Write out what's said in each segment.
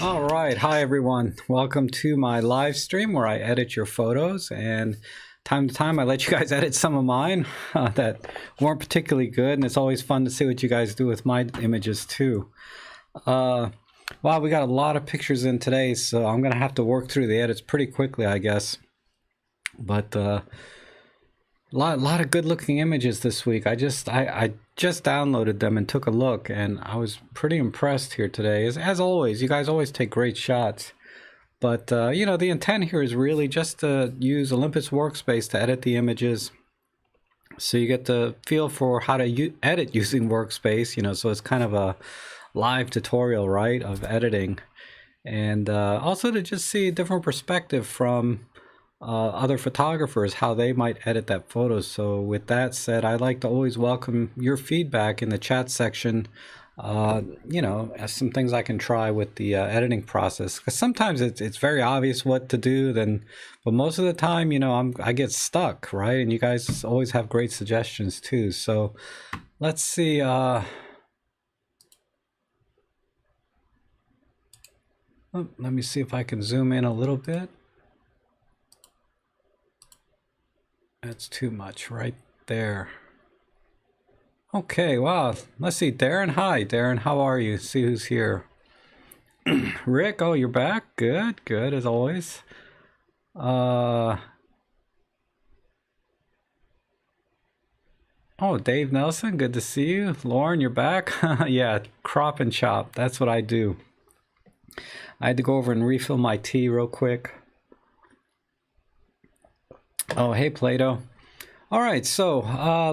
All right, hi everyone. Welcome to my live stream where I edit your photos, and time to time I let you guys edit some of mine that weren't particularly good, and it's always fun to see what you guys do with my images too. Wow, we got a lot of pictures in today, so I'm gonna have to work through the edits pretty quickly, I guess. But lot of good looking images this week. I just downloaded them and took a look, and I was pretty impressed here today. As always, you guys always take great shots. But you know, the intent here is really just to use Olympus Workspace to edit the images, so you get the feel for how to edit using Workspace. You know, so it's kind of a live tutorial, right, of editing, and also to just see a different perspective from other photographers, how they might edit that photo. So with that said, I'd like to always welcome your feedback in the chat section. You know, as some things I can try with the editing process, because sometimes it's very obvious what to do, but most of the time, you know, I get stuck, right? And you guys always have great suggestions too. So let's see. Let me see if I can zoom in a little bit. That's too much right there. Okay, wow. Let's see. Darren, hi. Darren, how are you? See who's here. Rick, oh, you're back? Good, good, as always. Oh, Dave Nelson, good to see you. Lauren, you're back? Yeah, crop and chop. That's what I do. I had to go over and refill my tea real quick. Oh, hey, Plato. All right, so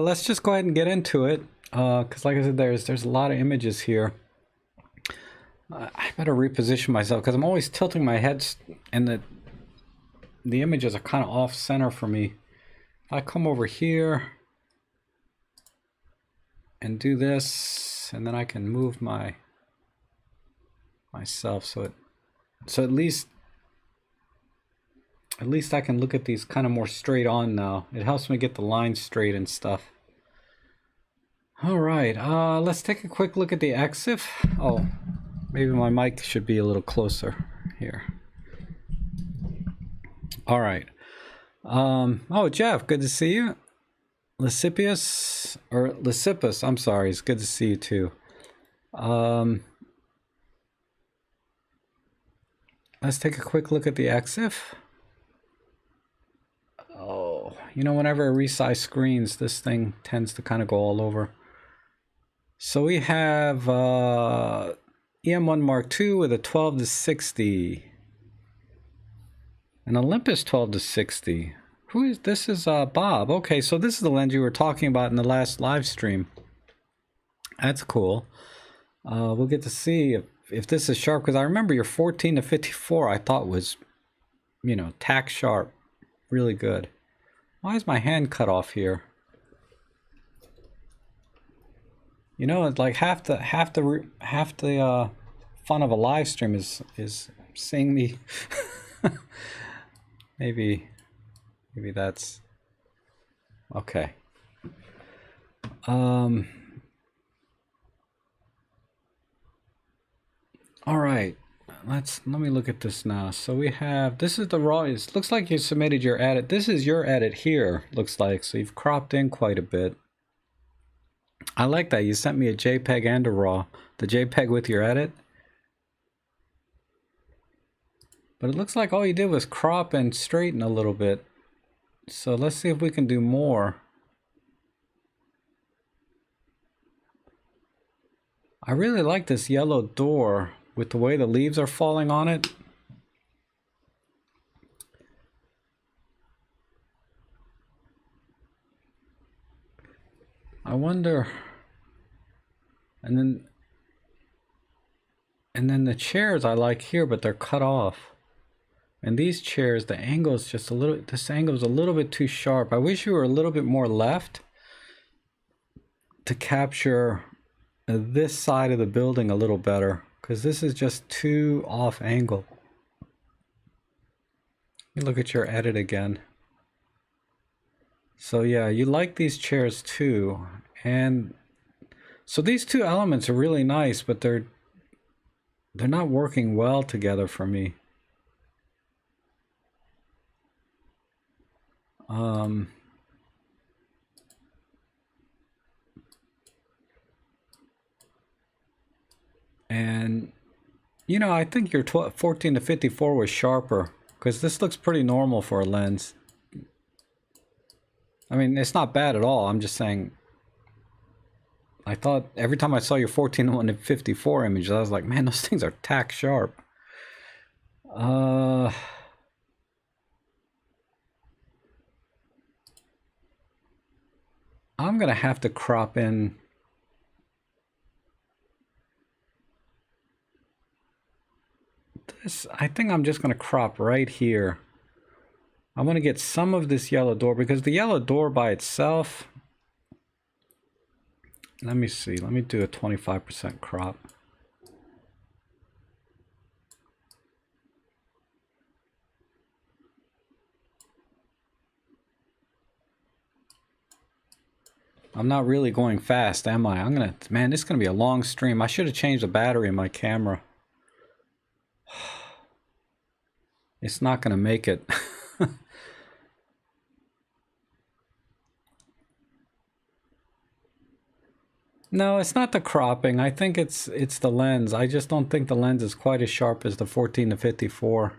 let's just go ahead and get into it, because like I said, there's a lot of images here. I better reposition myself because I'm always tilting my head, and the images are kind of off center for me. If I come over here and do this, and then I can move myself so at least I can look at these kind of more straight on now. It helps me get the lines straight and stuff. All right, let's take a quick look at the EXIF. Oh, maybe my mic should be a little closer here. All right. Oh, Jeff, good to see you. Lysippus, I'm sorry, it's good to see you too. Let's take a quick look at the EXIF. Oh, you know, whenever I resize screens, this thing tends to kind of go all over. So we have EM1 Mark II with a 12-60. An Olympus 12-60. Who is this? Is Bob. Okay, so this is the lens you were talking about in the last live stream. That's cool. We'll get to see if this is sharp, because I remember your 14-54 I thought was, you know, tack sharp. Really good. Why is my hand cut off here? You know, it's like half the fun of a live stream is seeing me. maybe that's okay. All right. Let me look at this now. So we have, this is the raw. It looks like you submitted your edit. This is your edit here, looks like. So you've cropped in quite a bit. I like that. You sent me a JPEG and a raw. The JPEG with your edit. But it looks like all you did was crop and straighten a little bit. So let's see if we can do more. I really like this yellow door with the way the leaves are falling on it. I wonder, and then the chairs I like here, but they're cut off. And these chairs, the angle is just a little, this angle is a little bit too sharp. I wish you were a little bit more left to capture this side of the building a little better, because this is just too off angle. Let me look at your edit again. So yeah, you like these chairs too. And so these two elements are really nice, but they're they're not working well together for me. And you know, I think your 14 to 54 was sharper, because this looks pretty normal for a lens. I mean, it's not bad at all. I'm just saying, I thought every time I saw your 14 to 54 images, I was like, man, those things are tack sharp. I'm gonna have to crop in. This, I think I'm just gonna crop right here. I'm gonna get some of this yellow door, because the yellow door by itself, let me see, let me do a 25% crop. I'm not really going fast, am I? I'm gonna, man, this is gonna be a long stream. I should have changed the battery in my camera. It's not gonna make it. No, it's not the cropping. I think it's the lens. I just don't think the lens is quite as sharp as the 14 to 54.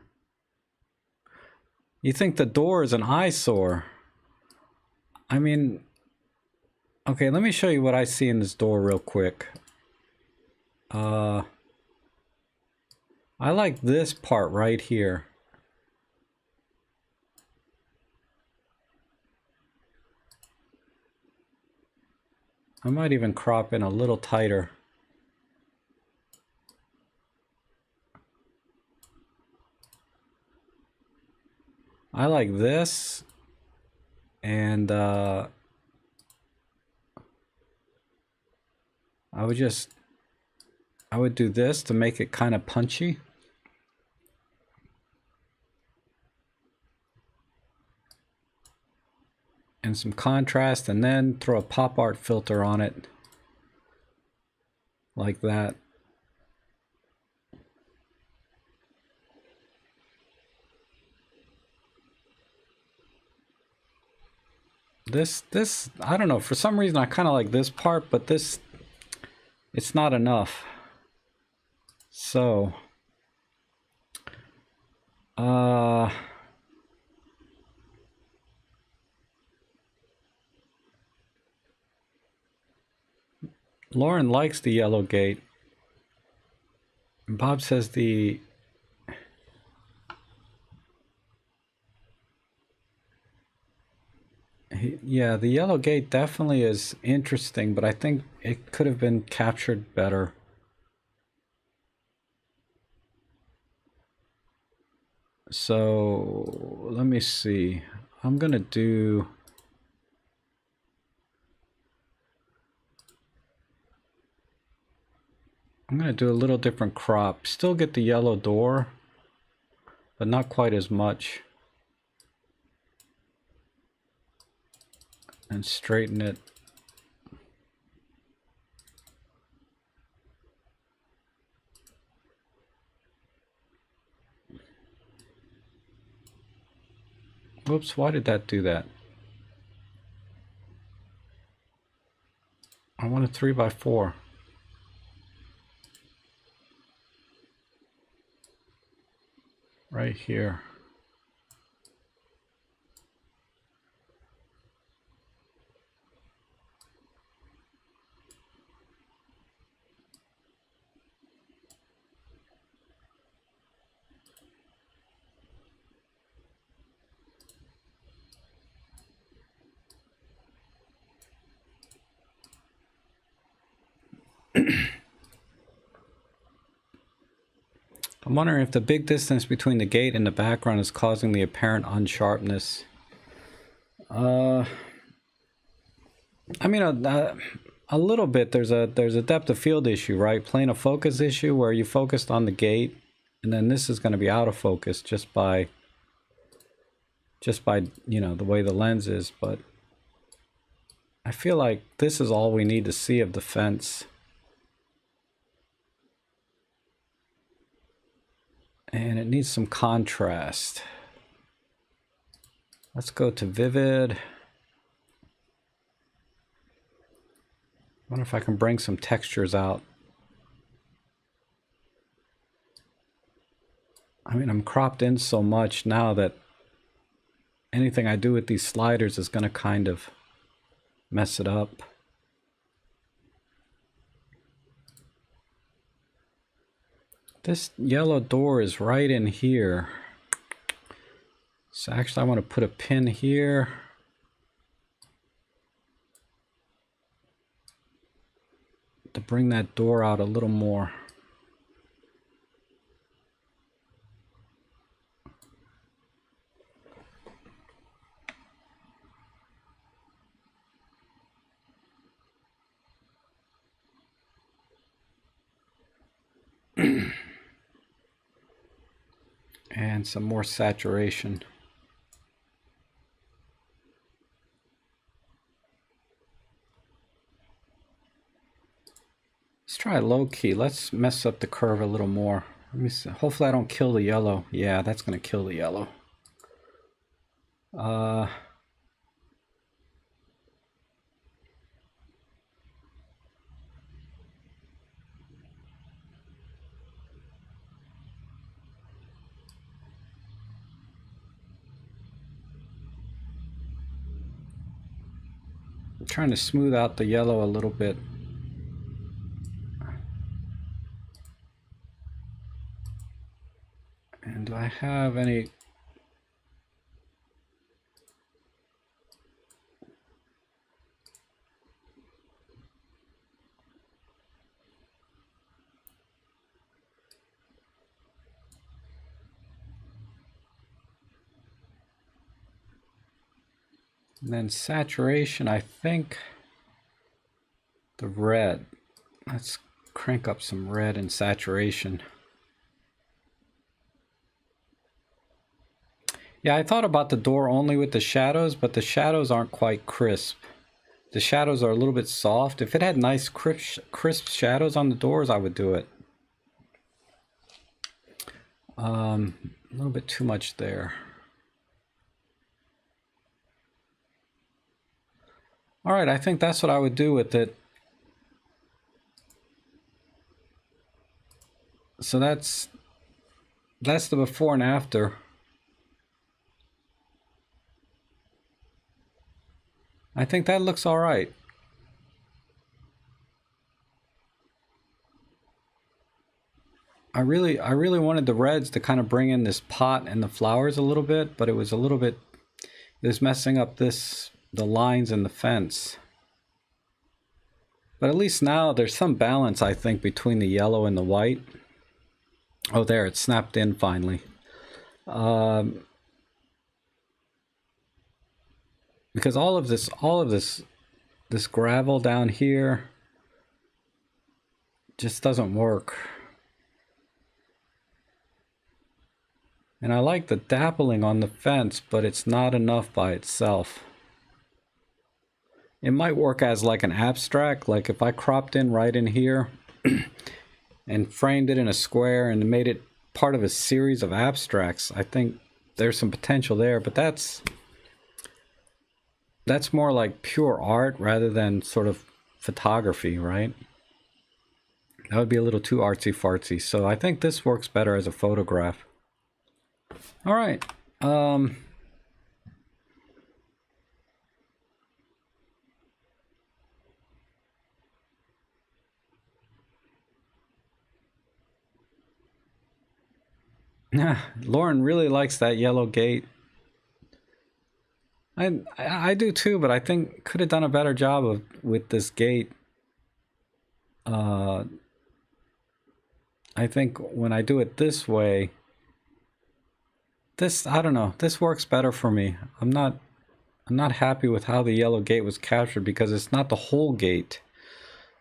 You think the door is an eyesore? I mean, okay, let me show you what I see in this door real quick. I like this part right here. I might even crop in a little tighter. I like this, and I would do this to make it kind of punchy. And some contrast, and then throw a pop art filter on it. Like that. This, I don't know, for some reason I kind of like this part, but this, it's not enough. So, Lauren likes the yellow gate. Bob says yeah, the yellow gate definitely is interesting, but I think it could have been captured better. So let me see. I'm gonna do, a little different crop. Still get the yellow door, but not quite as much. And straighten it. Whoops, why did that do that? I want a 3x4. Right here. I'm wondering if the big distance between the gate and the background is causing the apparent unsharpness. I mean, a little bit. There's a depth of field issue, right? Plane of focus issue where you focused on the gate, and then this is going to be out of focus just by you know, the way the lens is. But I feel like this is all we need to see of the fence. it needs some contrast. Let's go to vivid. I wonder if I can bring some textures out. I mean, I'm cropped in so much now that anything I do with these sliders is going to kind of mess it up. This yellow door is right in here. So actually I want to put a pin here. To bring that door out a little more. And some more saturation. Let's try low key. Let's mess up the curve a little more. Let me see. Hopefully I don't kill the yellow. Yeah, that's going to kill the yellow. I'm trying to smooth out the yellow a little bit. And do I have any? And then saturation, I think the red. Let's crank up some red and saturation. Yeah, I thought about the door only with the shadows, but the shadows aren't quite crisp. The shadows are a little bit soft. If it had nice crisp shadows on the doors, I would do it. A little bit too much there. All right, I think that's what I would do with it. So that's the before and after. I think that looks all right. I really wanted the reds to kind of bring in this pot and the flowers a little bit, but it was messing up the lines in the fence. But at least now there's some balance, I think, between the yellow and the white. Oh, there, it snapped in finally. Because all of this gravel down here just doesn't work. And I like the dappling on the fence, but it's not enough by itself. It might work as like an abstract, like if I cropped in right in here and framed it in a square and made it part of a series of abstracts. I think there's some potential there, but that's more like pure art rather than sort of photography, right? That would be a little too artsy fartsy. So I think this works better as a photograph. All right. Lauren really likes that yellow gate. I do too, but I think could have done a better job with this gate. I think when I do it this way, I don't know, this works better for me. I'm not happy with how the yellow gate was captured because it's not the whole gate.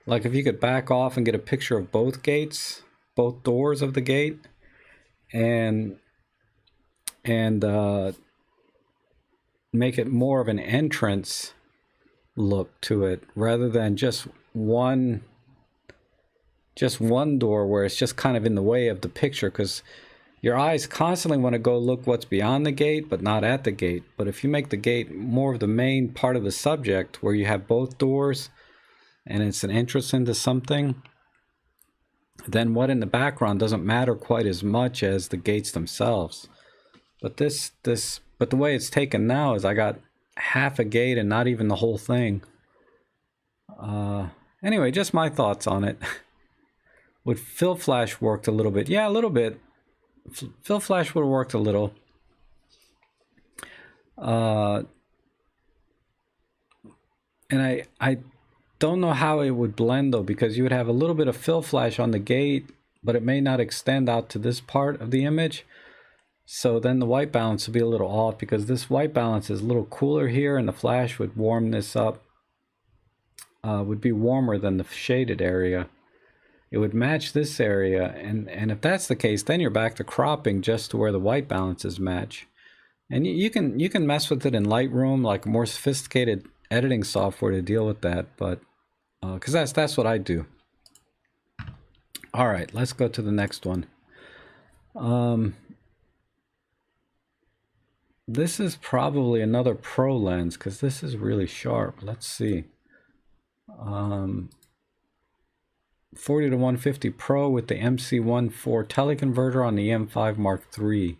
Like if you could back off and get a picture of both gates, both doors of the gate, and make it more of an entrance look to it rather than just one door where it's just kind of in the way of the picture, because your eyes constantly want to go look what's beyond the gate, but not at the gate. But if you make the gate more of the main part of the subject, where you have both doors, and it's an entrance into something, then what in the background doesn't matter quite as much as the gates themselves. But but the way it's taken now is I got half a gate and not even the whole thing. Anyway, just my thoughts on it. Would fill flash worked a little bit? Yeah, a little bit. Fill flash would have worked a little. And I don't know how it would blend though, because you would have a little bit of fill flash on the gate, but it may not extend out to this part of the image. So then the white balance would be a little off, because this white balance is a little cooler here, and the flash would warm this up. Would be warmer than the shaded area. It would match this area, and if that's the case, then you're back to cropping just to where the white balances match. And you can mess with it in Lightroom, like more sophisticated editing software to deal with that, but because that's what I do. All right, let's go to the next one. This is probably another pro lens, because this is really sharp. Let's see. 40 to 150 Pro with the MC14 teleconverter on the M5 Mark III.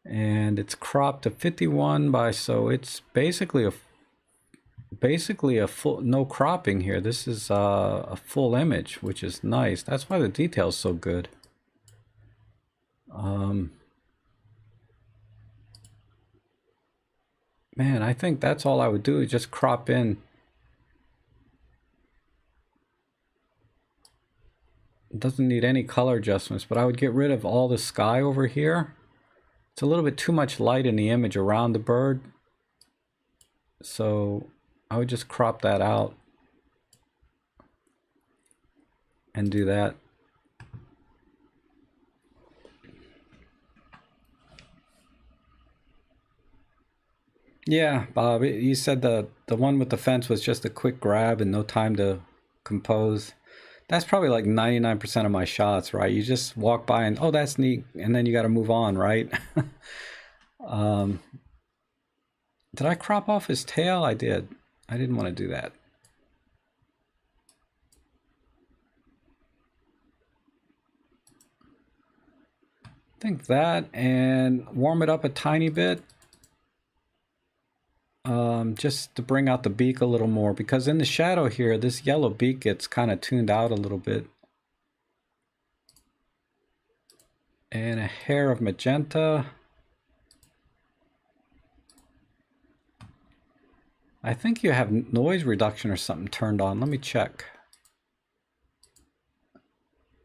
And it's cropped to 51 by, so it's basically a full, no cropping here. This is a full image, which is nice. That's why the detail's so good. Man, I think that's all I would do, is just crop in. It doesn't need any color adjustments, but I would get rid of all the sky over here. It's a little bit too much light in the image around the bird. So I would just crop that out and do that. Yeah, Bob, you said the one with the fence was just a quick grab and no time to compose. That's probably like 99% of my shots, right? You just walk by and, oh, that's neat, and then you got to move on, right? Did I crop off his tail? I did. I didn't want to do that. I think that, and warm it up a tiny bit. Just to bring out the beak a little more, because in the shadow here, this yellow beak gets kind of tuned out a little bit. And a hair of magenta. I think you have noise reduction or something turned on. Let me check.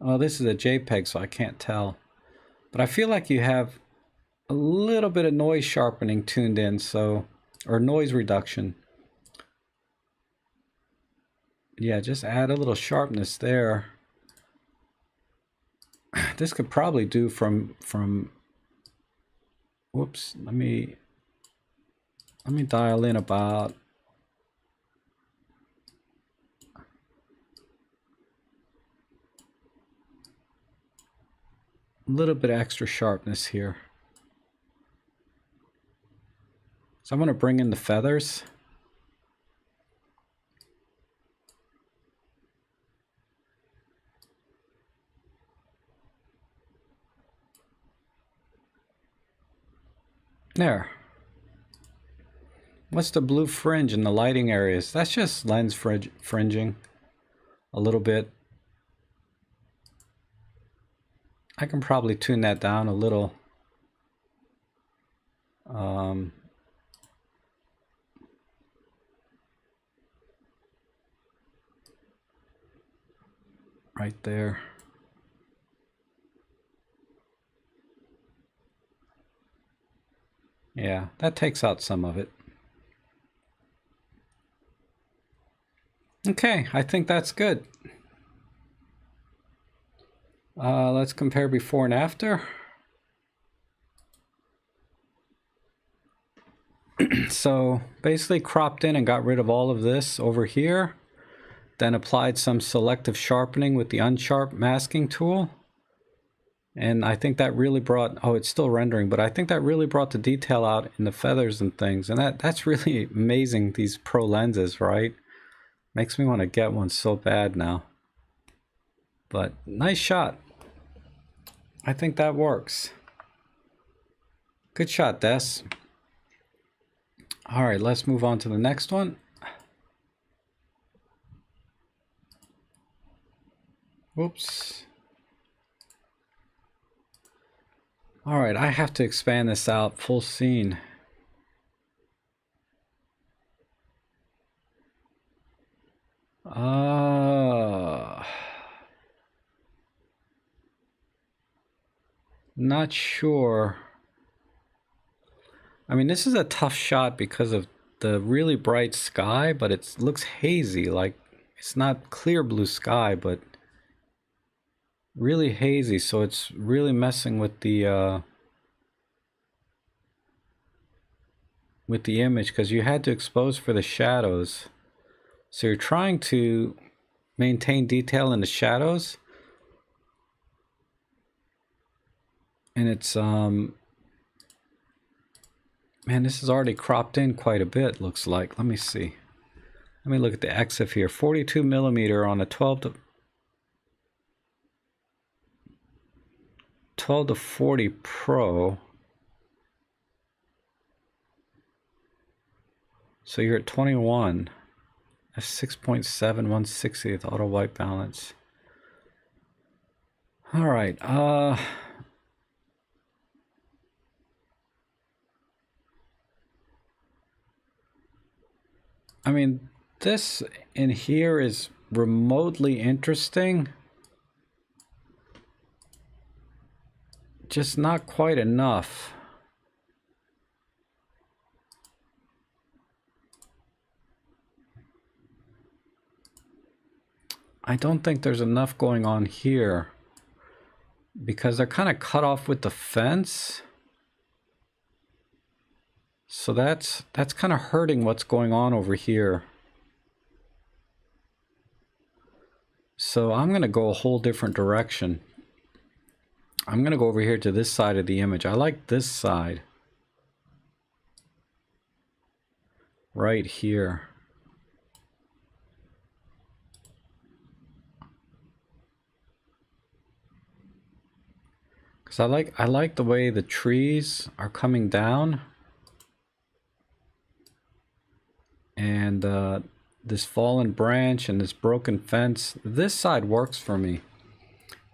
Oh, this is a JPEG, so I can't tell. But I feel like you have a little bit of noise sharpening tuned in, so, or noise reduction. Yeah, just add a little sharpness there. This could probably do from whoops, let me dial in about a little bit extra sharpness here. So I'm going to bring in the feathers. There. What's the blue fringe in the lighting areas? That's just lens fringing a little bit. I can probably tune that down a little. Right there. Yeah, that takes out some of it. Okay, I think that's good. Let's compare before and after. So basically cropped in and got rid of all of this over here. Then applied some selective sharpening with the unsharp masking tool. And I think that really brought, oh, it's still rendering, but I think that really brought the detail out in the feathers and things. And that's really amazing, these pro lenses, right? Makes me want to get one so bad now. But nice shot. I think that works. Good shot, Des. All right, let's move on to the next one. Whoops. All right, I have to expand this out full scene. Not sure. I mean, this is a tough shot because of the really bright sky, but it looks hazy. Like, it's not clear blue sky, but really hazy. So it's really messing with the image, because you had to expose for the shadows. So you're trying to maintain detail in the shadows. And it's, man, this is already cropped in quite a bit, looks like. Let me see. Let me look at the EXIF here. 42 millimeter on a 12 to 40 Pro. So you're at 21. That's 6.7, 1/60th auto white balance. All right. I mean, this in here is remotely interesting. Just not quite enough. I don't think there's enough going on here because they're kind of cut off with the fence. So that's kind of hurting what's going on over here. So I'm going to go a whole different direction. I'm going to go over here to this side of the image. I like this side. Right here. Because I like the way the trees are coming down. And this fallen branch and this broken fence. This side works for me.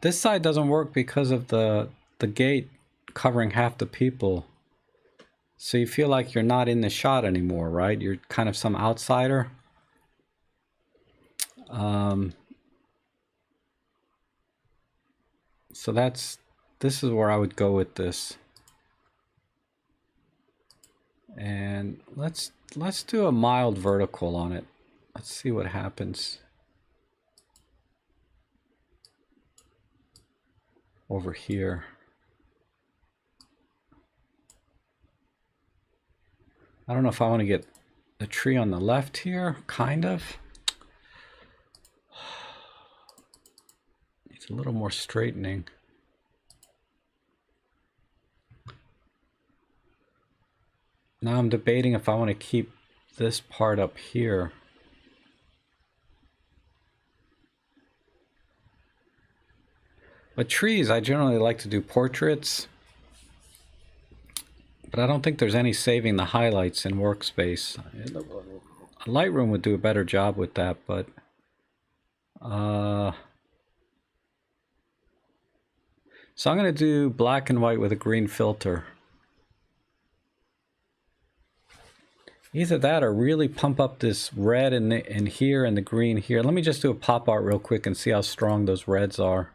This side doesn't work because of the gate covering half the people. So you feel like you're not in the shot anymore, right? You're kind of some outsider. So this is where I would go with this. And let's do a mild vertical on it. Let's see what happens. Over here. I don't know if I want to get the tree on the left here, kind of. Needs a little more straightening. Now I'm debating if I want to keep this part up here. But trees, I generally like to do portraits. But I don't think there's any saving the highlights in Workspace. Lightroom would do a better job with that, but so I'm going to do black and white with a green filter. Either that or really pump up this red in here and the green here. Let me just do a pop art real quick and see how strong those reds are.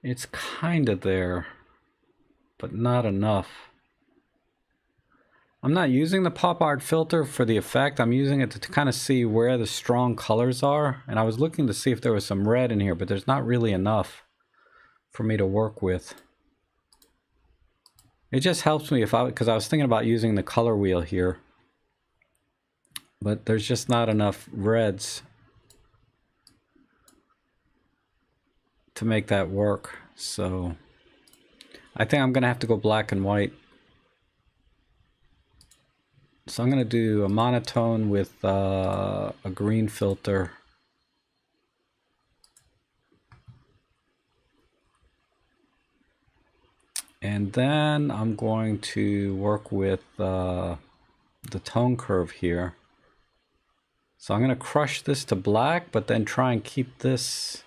It's kind of there, but not enough. I'm not using the pop art filter for the effect. I'm using it to kind of see where the strong colors are. And I was looking to see if there was some red in here, but there's not really enough for me to work with. It just helps me if because I was thinking about using the color wheel here. but there's just not enough reds to make that work. So I think I'm gonna have to go black and white. So I'm gonna do a monotone with a green filter. And then I'm going to work with the tone curve here. So I'm going to crush this to black, but then try and keep this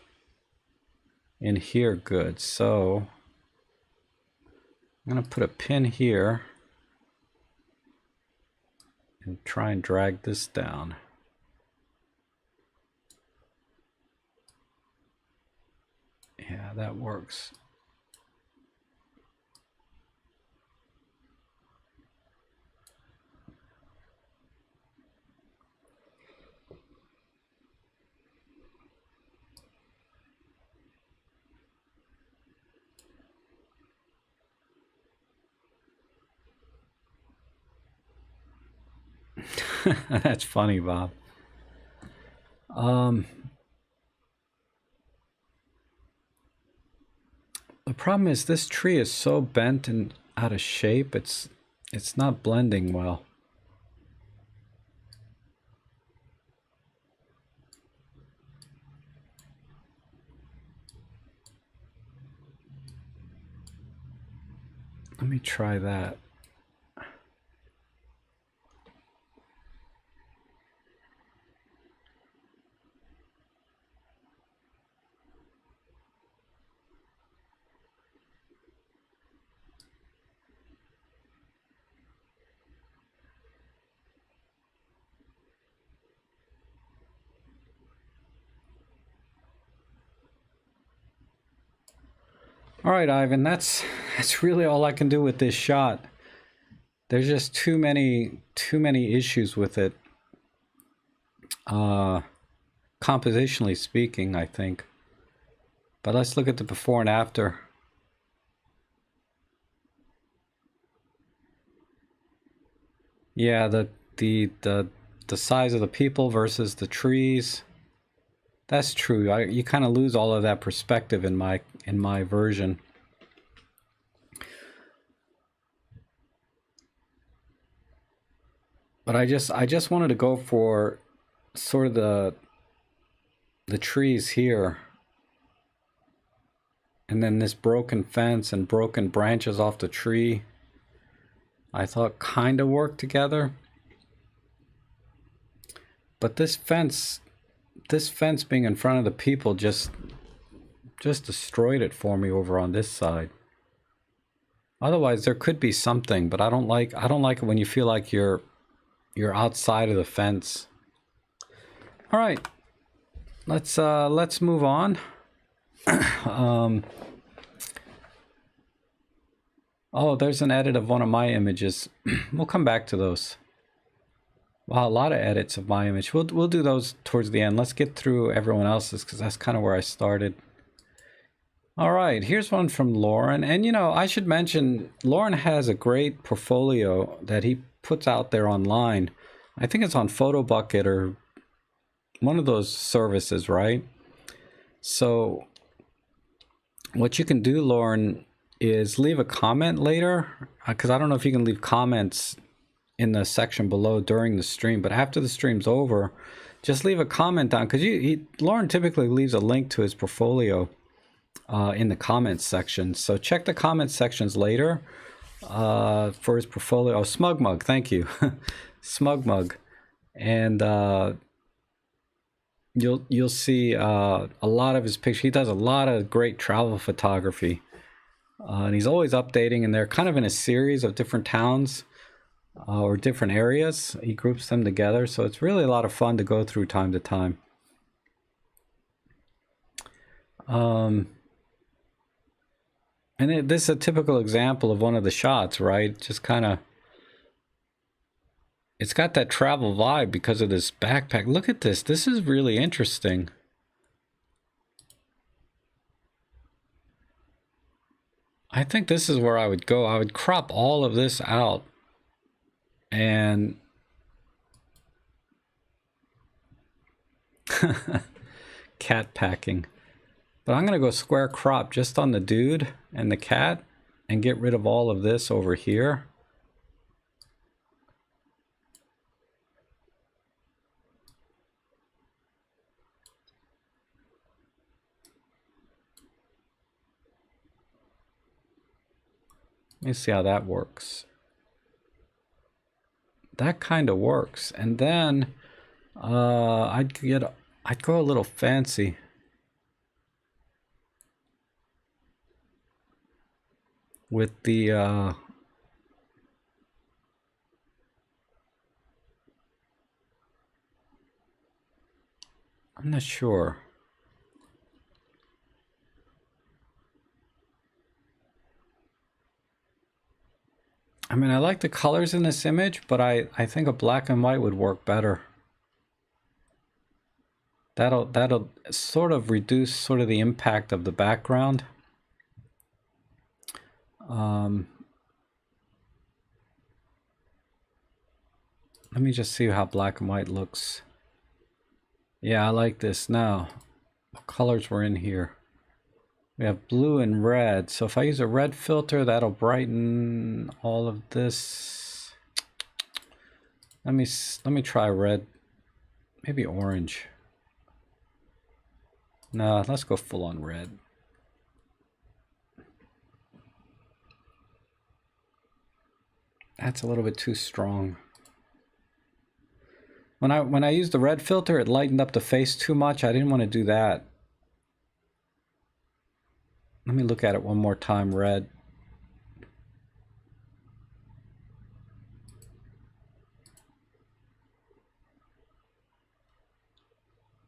in here good. So I'm going to put a pin here and try and drag this down. Yeah, that works. That's funny, Bob. The problem is this tree is so bent and out of shape, it's not blending well. Let me try that. All right, Ivan, that's really all I can do with this shot. There's just too many issues with it. Compositionally speaking, I think. But let's look at the before and after. Yeah, the size of the people versus the trees. That's true. You kind of lose all of that perspective in my version. But I just wanted to go for sort of the trees here, and then this broken fence and broken branches off the tree. I thought kind of worked together. But this fence being in front of the people just destroyed it for me over on this side. Otherwise there could be something, but I don't like it when you feel like you're outside of the fence. All right, let's move on. Oh, there's an edit of one of my images. We'll come back to those. Wow, a lot of edits of my image. We'll do those towards the end. Let's get through everyone else's because that's kind of where I started. All right, here's one from Lauren. And you know, I should mention, Lauren has a great portfolio that he puts out there online. I think it's on PhotoBucket or one of those services, right? So what you can do, Lauren, is leave a comment later, because I don't know if you can leave comments in the section below during the stream, but after the stream's over, just leave a comment down, because Lauren typically leaves a link to his portfolio in the comments section. So check the comment sections later for his portfolio. Oh, Smug Mug, thank you. Smug Mug. And you'll see a lot of his pictures. He does a lot of great travel photography. And he's always updating, and they're kind of in a series of different towns or different areas. He groups them together, so it's really a lot of fun to go through time to time. And this is a typical example of one of the shots, right? Just kind of, it's got that travel vibe because of this backpack. Look at this. This is really interesting. I think this is where I would go. I would crop all of this out and Cat packing. But I'm gonna go square crop just on the dude and the cat and get rid of all of this over here. Let me see how that works. That kind of works. And then I'd go a little fancy. With the I'm not sure. I mean, I like the colors in this image, but I think a black and white would work better. That'll sort of reduce sort of the impact of the background. Let me just see how black and white looks. Yeah, I like this. Now, what colors were in here? We have blue and red. So if I use a red filter, that'll brighten all of this. Let me try red. Maybe orange. No, let's go full on red. That's a little bit too strong. When I used the red filter, it lightened up the face too much. I didn't want to do that. Let me look at it one more time, red.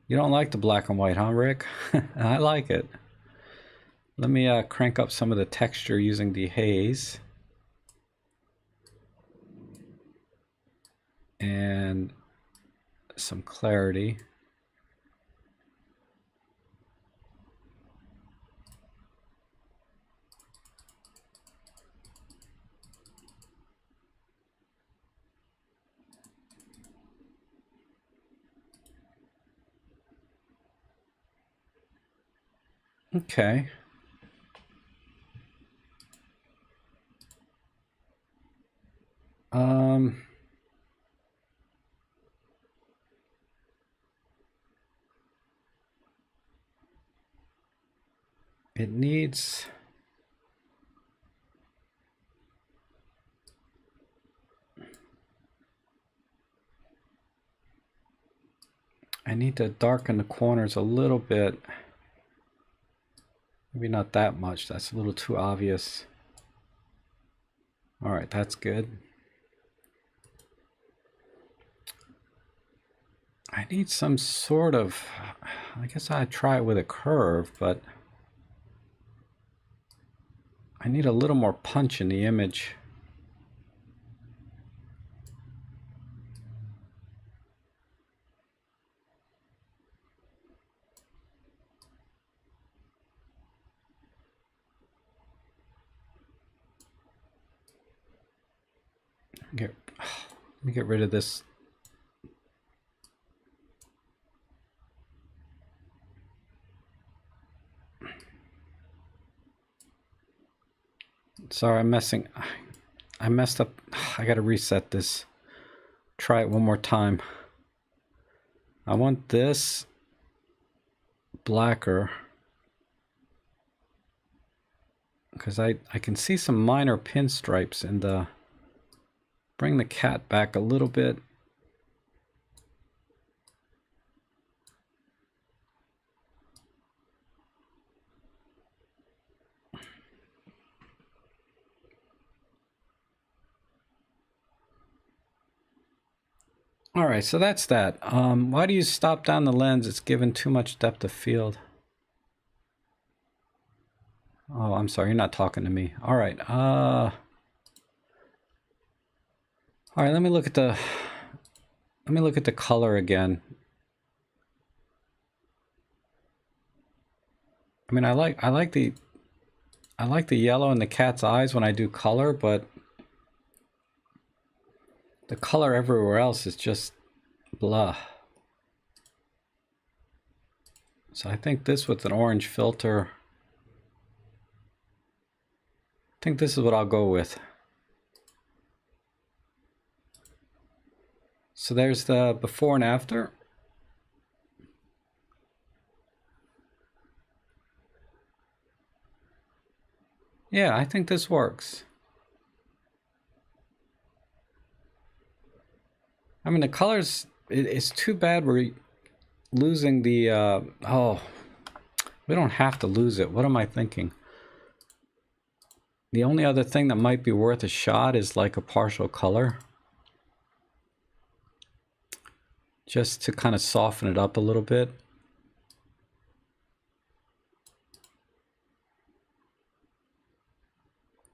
You don't like the black and white, huh, Rick? I like it. Let me crank up some of the texture using dehaze. And some clarity. Okay. It needs... I need to darken the corners a little bit. Maybe not that much. That's a little too obvious. All right, that's good. I need some sort of... I guess I'd try it with a curve, but... I need a little more punch in the image. Let me get rid of this. Sorry, I messed up. I gotta reset this. Try it one more time. I want this blacker because I can see some minor pinstripes in the... Bring the cat back a little bit. All right, so that's that. Why do you stop down the lens? It's given too much depth of field. Oh, I'm sorry, you're not talking to me. All right. All right, let me look at the color again. I mean, I like the yellow in the cat's eyes when I do color, but the color everywhere else is just blah. So I think this with an orange filter, I think this is what I'll go with. So there's the before and after. Yeah, I think this works. I mean, the colors, it's too bad we're losing the, oh, we don't have to lose it. What am I thinking? The only other thing that might be worth a shot is like a partial color. Just to kind of soften it up a little bit.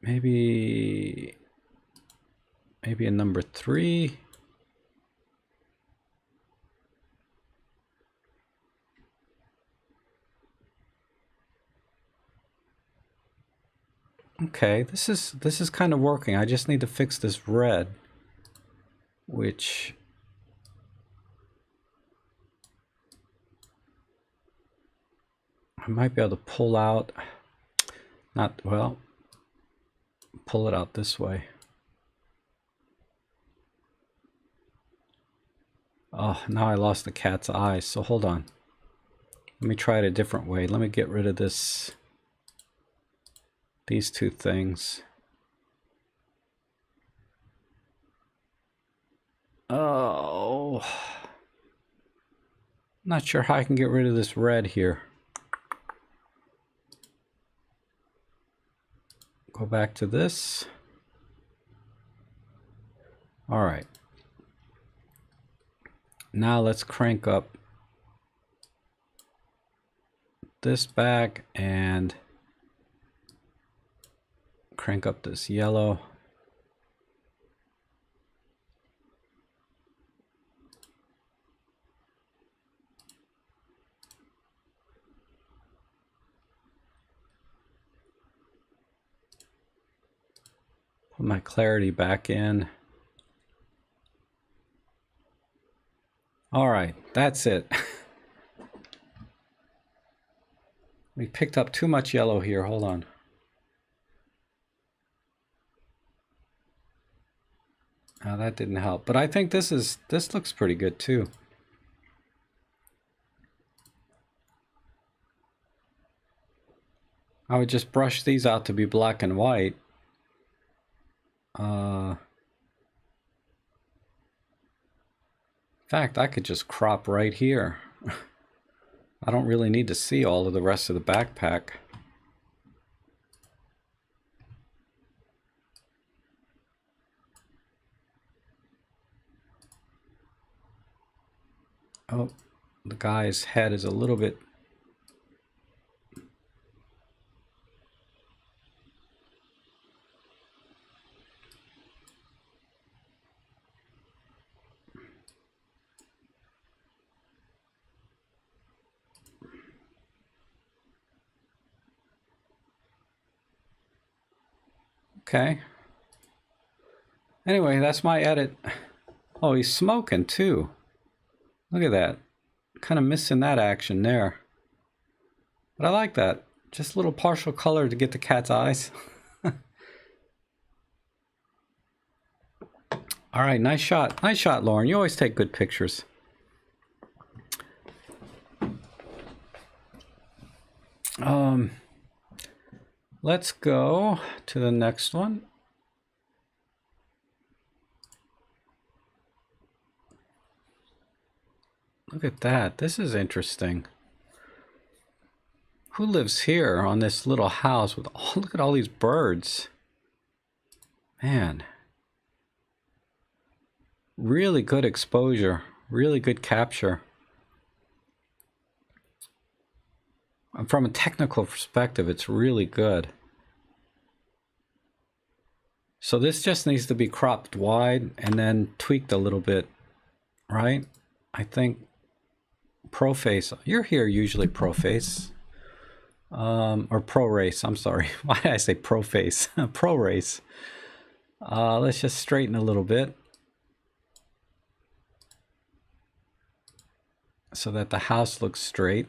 Maybe a number 3. Okay, this is kind of working. I just need to fix this red, which I might be able to pull out. Not well. Pull it out this way. Oh, now I lost the cat's eyes. So hold on. Let me try it a different way. Let me get rid of this. These two things. Oh, not sure how I can get rid of this red here. Go back to this. All right. Now let's crank up this back and crank up this yellow. Put my clarity back in. All right, that's it. We picked up too much yellow here. Hold on. Now that didn't help, but I think this looks pretty good too. I would just brush these out to be black and white. In fact, I could just crop right here. I don't really need to see all of the rest of the backpack. Oh, the guy's head is a little bit... Okay. Anyway, that's my edit. Oh, he's smoking too. Look at that. Kind of missing that action there. But I like that. Just a little partial color to get the cat's eyes. All right, nice shot. Nice shot, Lauren. You always take good pictures. Let's go to the next one. Look at that. This is interesting. Who lives here on this little house with all, look at all these birds. Man. Really good exposure. Really good capture. From a technical perspective, it's really good. So this just needs to be cropped wide and then tweaked a little bit, right? I think ProFace, you're here usually ProFace, or ProRace, I'm sorry. Why did I say ProFace? ProRace. Let's just straighten a little bit so that the house looks straight.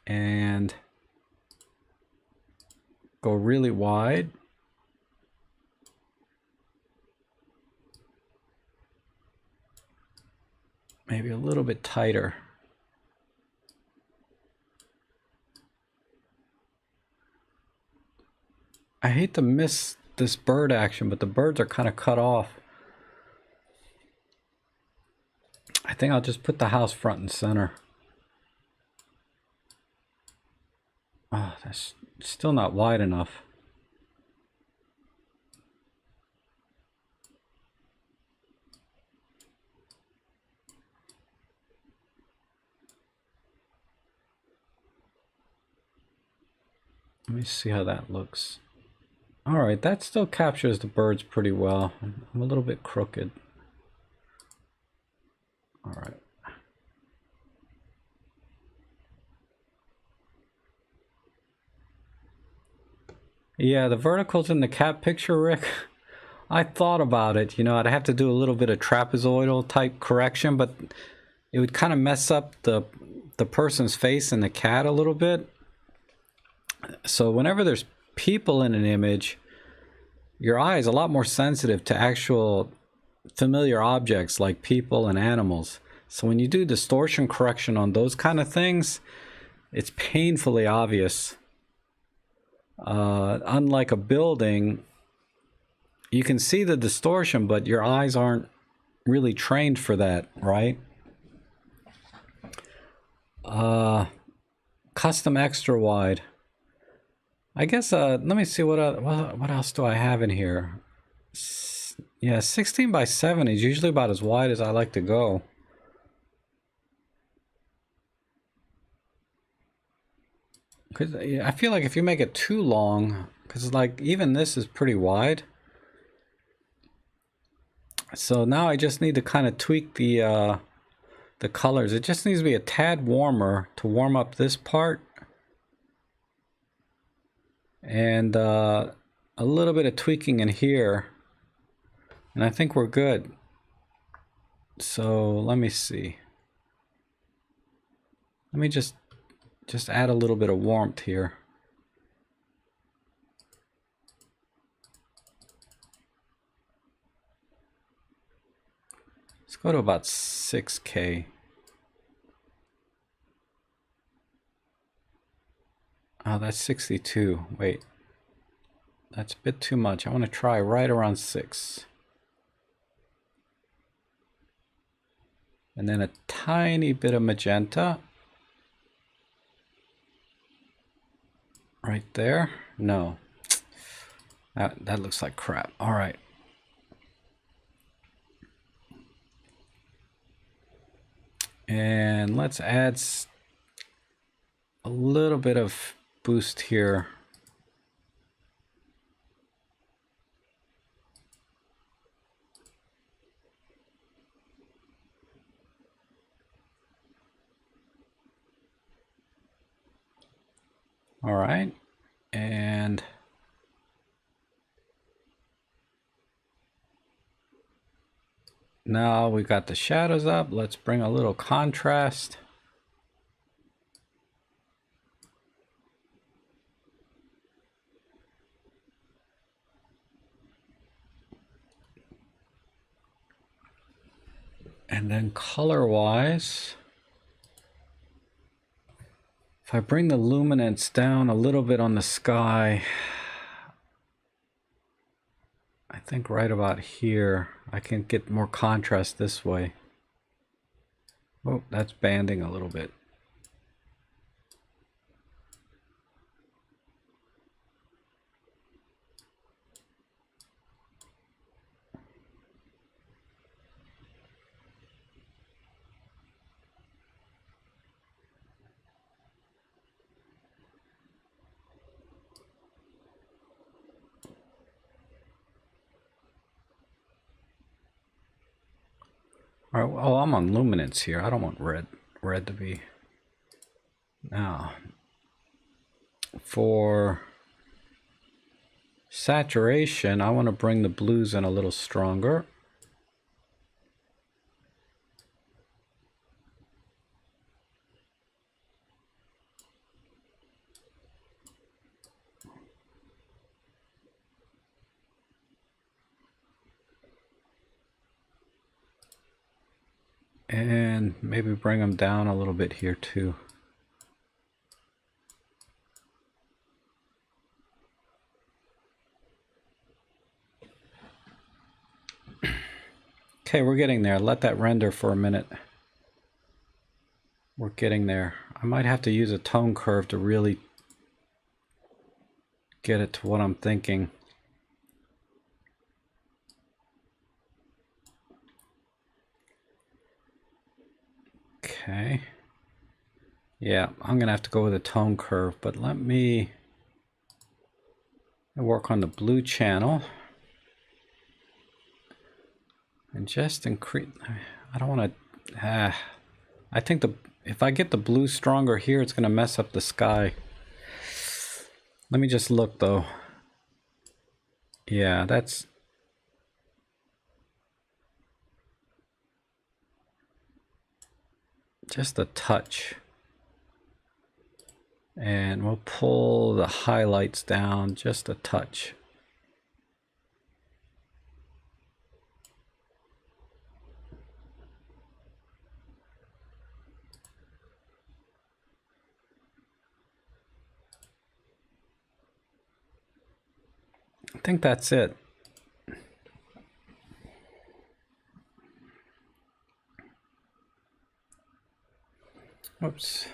and go really wide. Maybe a little bit tighter. I hate to miss this bird action, but the birds are kind of cut off. I think I'll just put the house front and center. Oh, that's still not wide enough. Let me see how that looks. All right, that still captures the birds pretty well. I'm a little bit crooked. All right. Yeah, the verticals in the cat picture, Rick. I thought about it. You know, I'd have to do a little bit of trapezoidal type correction, but it would kind of mess up the person's face and the cat a little bit. So whenever there's people in an image, your eye is a lot more sensitive to actual familiar objects like people and animals. So when you do distortion correction on those kind of things, it's painfully obvious. Unlike a building, you can see the distortion, but your eyes aren't really trained for that, right? Custom extra wide. I guess, let me see what else do I have in here? Yeah, 16 by 7 is usually about as wide as I like to go. Because I feel like if you make it too long, because like even this is pretty wide. So now I just need to kind of tweak the colors. It just needs to be a tad warmer to warm up this part. And a little bit of tweaking in here. And I think we're good. So let me see. Let me just add a little bit of warmth here. Let's go to about 6K. Oh, that's 62. Wait. That's a bit too much. I want to try right around 6. And then a tiny bit of magenta. Right there. No. That looks like crap. All right. And let's add a little bit of boost here. All right, and now we got the shadows up. Let's bring a little contrast. And then color-wise, if I bring the luminance down a little bit on the sky, I think right about here, I can get more contrast this way. Oh, that's banding a little bit. All right, oh, I'm on luminance here. I don't want red to be. Now, for saturation, I want to bring the blues in a little stronger. And maybe bring them down a little bit here too. Okay, we're getting there. Let that render for a minute. We're getting there. I might have to use a tone curve to really get it to what I'm thinking. Okay. Yeah, I'm gonna have to go with a tone curve, but let me work on the blue channel and just increase. I don't want to. I think if I get the blue stronger here, it's gonna mess up the sky. Let me just look though. Yeah, that's just a touch. And we'll pull the highlights down just a touch. I think that's it. Oops.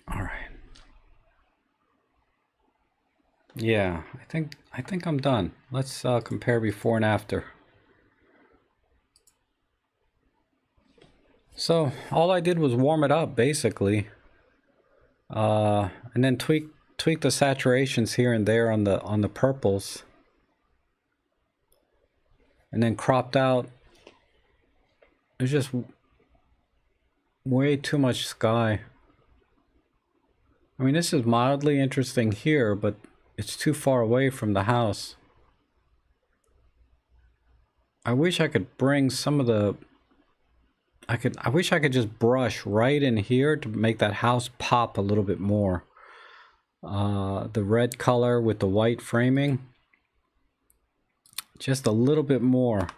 All right. Yeah, I think I'm done. Let's compare before and after. So all I did was warm it up basically, and then tweak the saturations here and there on the purples, and then cropped out. There's just way too much sky. I mean, this is mildly interesting here, but it's too far away from the house. I wish I could bring some of the... I wish I could just brush right in here to make that house pop a little bit more. The red color with the white framing. Just a little bit more.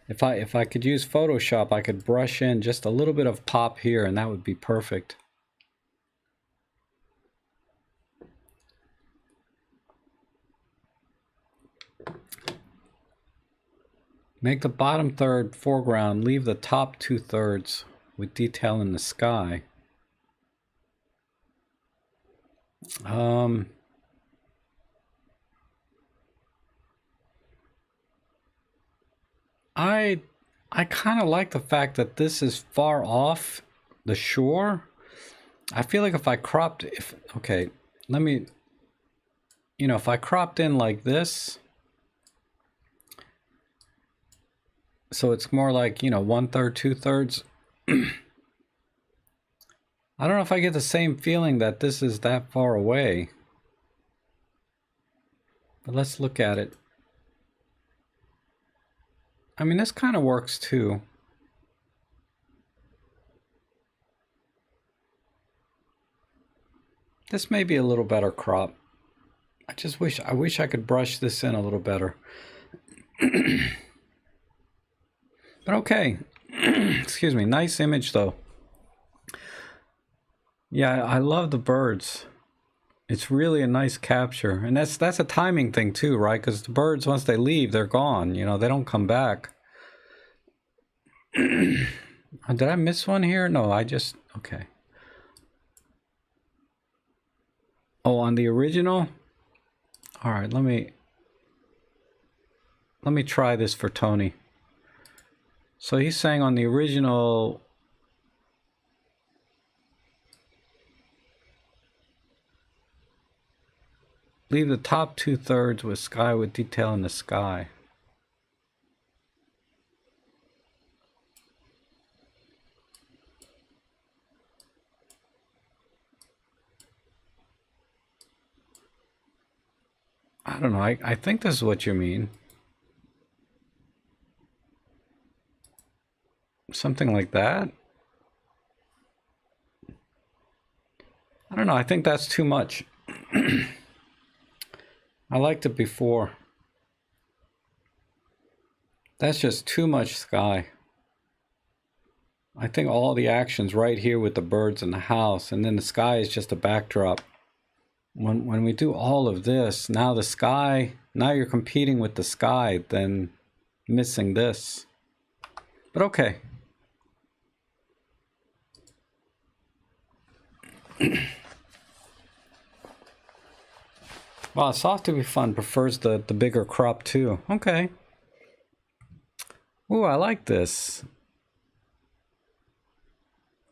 If I could use Photoshop, I could brush in just a little bit of pop here, and that would be perfect. Make the bottom third foreground, leave the top 2/3 with detail in the sky. I kind of like the fact that this is far off the shore. I feel like if I cropped, okay, let me, if I cropped in like this, so it's more like, 1/3, 2/3. I don't know if I get the same feeling that this is that far away. But let's look at it. I mean, this kind of works too. This may be a little better crop. I wish I could brush this in a little better. But okay. Excuse me. Nice image though. Yeah, I love the birds. It's really a nice capture. And that's a timing thing too, right? Because the birds, once they leave, they're gone. They don't come back. Did I miss one here? No, okay. Oh, on the original? All right, let me try this for Tony. So he's saying on the original, leave the top 2/3 with sky with detail in the sky. I don't know. I think this is what you mean. Something like that. I don't know. I think that's too much. I liked it before. That's just too much sky. I think all the action's right here with the birds and the house, and then the sky is just a backdrop. When we do all of this, now the sky, now you're competing with the sky, then missing this. But okay. Wow, soft to be fun prefers the bigger crop too. Okay. Ooh, I like this.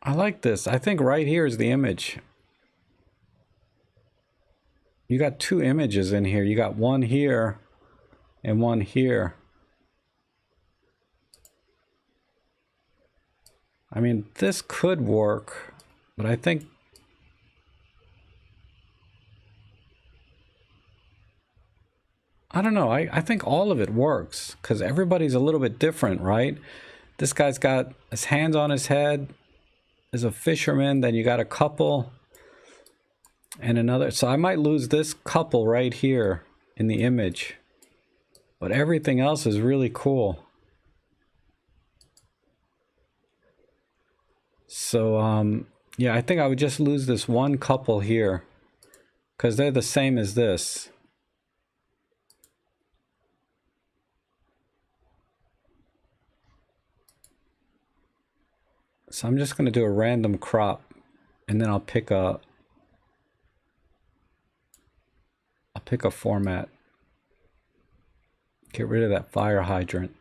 I like this. I think right here is the image. You got two images in here. You got one here and one here. I mean, this could work, but I think I don't know. I think all of it works because everybody's a little bit different, right? This guy's got his hands on his head as a fisherman. Then you got a couple and another. So I might lose this couple right here in the image, but everything else is really cool. So, yeah, I think I would just lose this one couple here because they're the same as this. So I'm just going to do a random crop and then I'll pick a format. Get rid of that fire hydrant.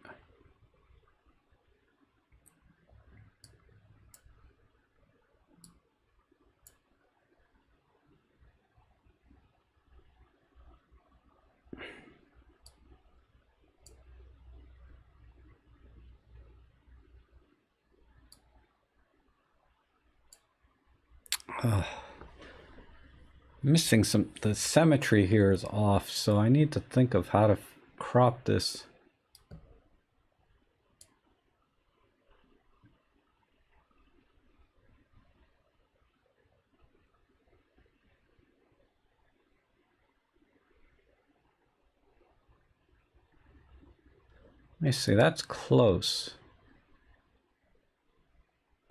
Missing some, the symmetry here is off, so I need to think of how to crop this. Let me see, that's close.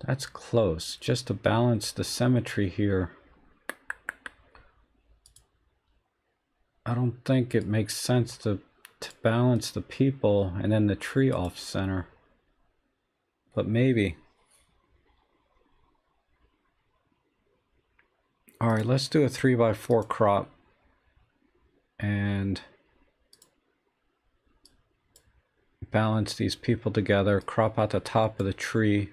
That's close, just to balance the symmetry here. I don't think it makes sense to balance the people and then the tree off center. But maybe. All right, let's do a 3x4 crop. And balance these people together, crop out the top of the tree.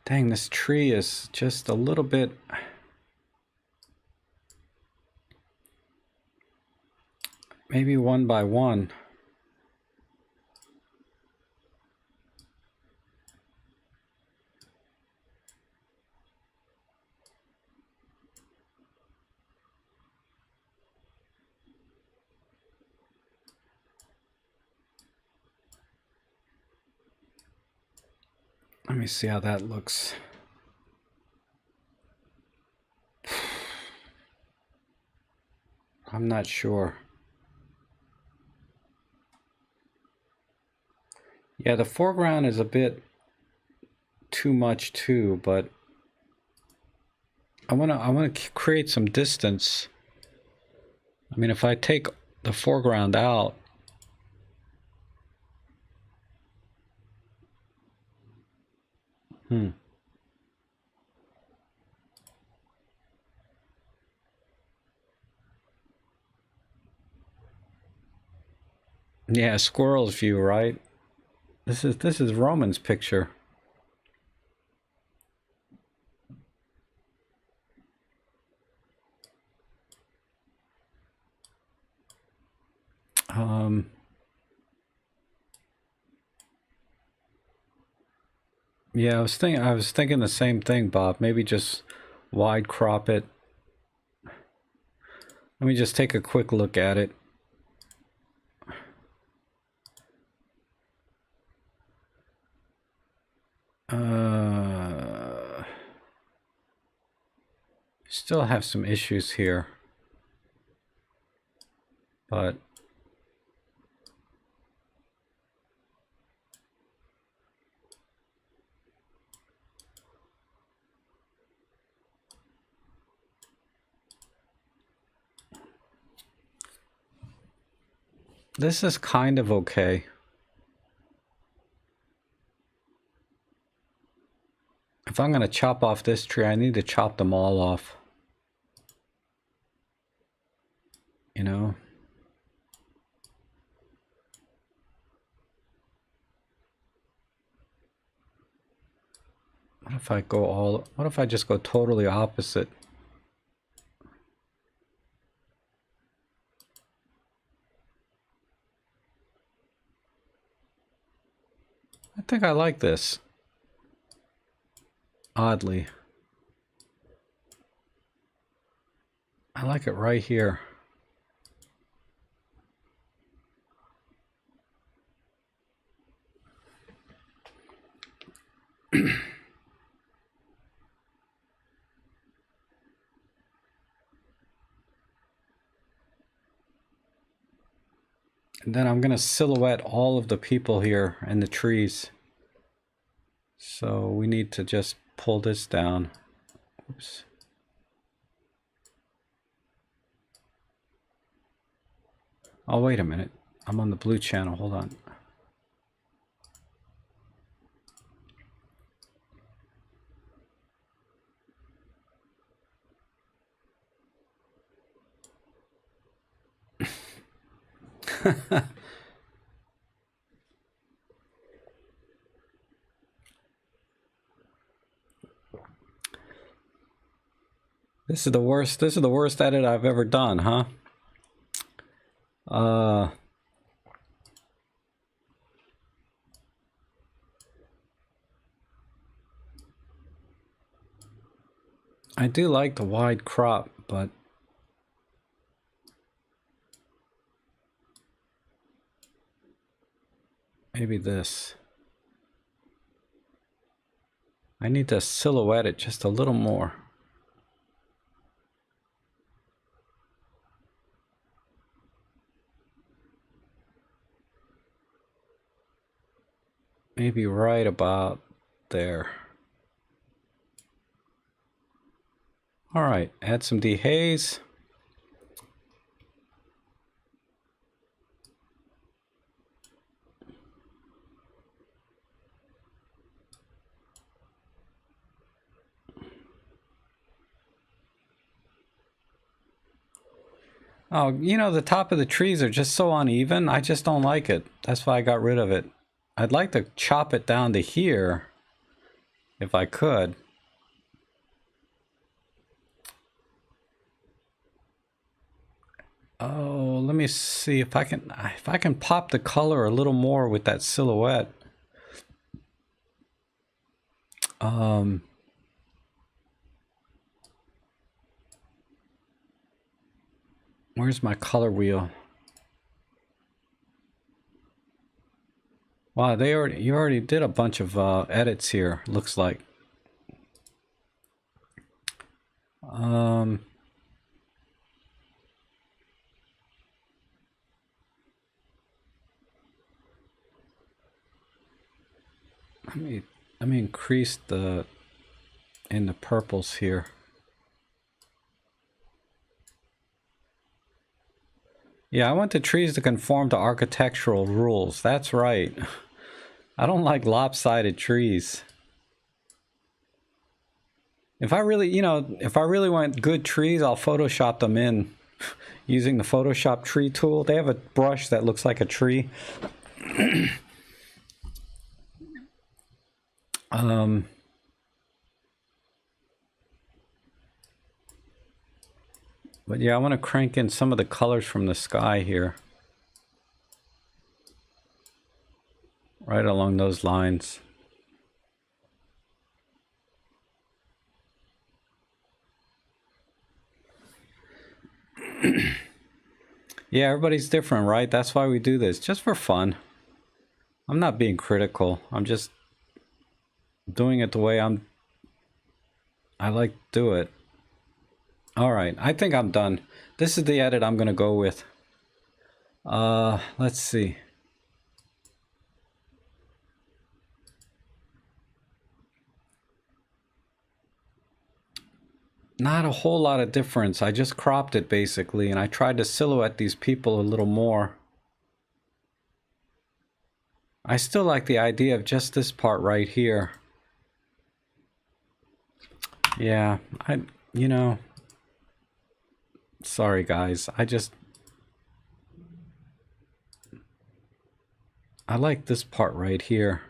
Dang, this tree is just a little bit... Maybe 1x1. Let me see how that looks. I'm not sure. Yeah, the foreground is a bit too much too, but I wanna create some distance. I mean, if I take the foreground out, yeah, squirrel's view, right? This is Roman's picture. Yeah, I was thinking the same thing, Bob. Maybe just wide crop it. Let me just take a quick look at it. Still have some issues here, but this is kind of okay. If I'm going to chop off this tree, I need to chop them all off. You know? What if I go all... What if I just go totally opposite? I think I like this. Oddly. I like it right here. And then I'm going to silhouette all of the people here and the trees. So we need to just pull this down. Oops. Oh, wait a minute. I'm on the blue channel. Hold on. This is the worst edit I've ever done, huh? I do like the wide crop, but maybe this. I need to silhouette it just a little more. Maybe right about there. All right, add some dehaze. Oh, you know, the top of the trees are just so uneven. I just don't like it. That's why I got rid of it. I'd like to chop it down to here, if I could. Oh, let me see if I can pop the color a little more with that silhouette. Where's my color wheel? Wow, you already did a bunch of edits here, looks like. Let me increase the purples here. Yeah, I want the trees to conform to architectural rules. That's right. I don't like lopsided trees. If I really, if I really want good trees, I'll Photoshop them in using the Photoshop tree tool. They have a brush that looks like a tree. But yeah, I want to crank in some of the colors from the sky here. Right along those lines. Yeah, everybody's different, right? That's why we do this, just for fun. I'm not being critical. I'm just doing it the way I like to do it. All right, I think I'm done. This is the edit I'm gonna go with. Let's see. Not a whole lot of difference. I just cropped it basically, and I tried to silhouette these people a little more. I still like the idea of just this part right here. Yeah, you know, sorry guys. I like this part right here.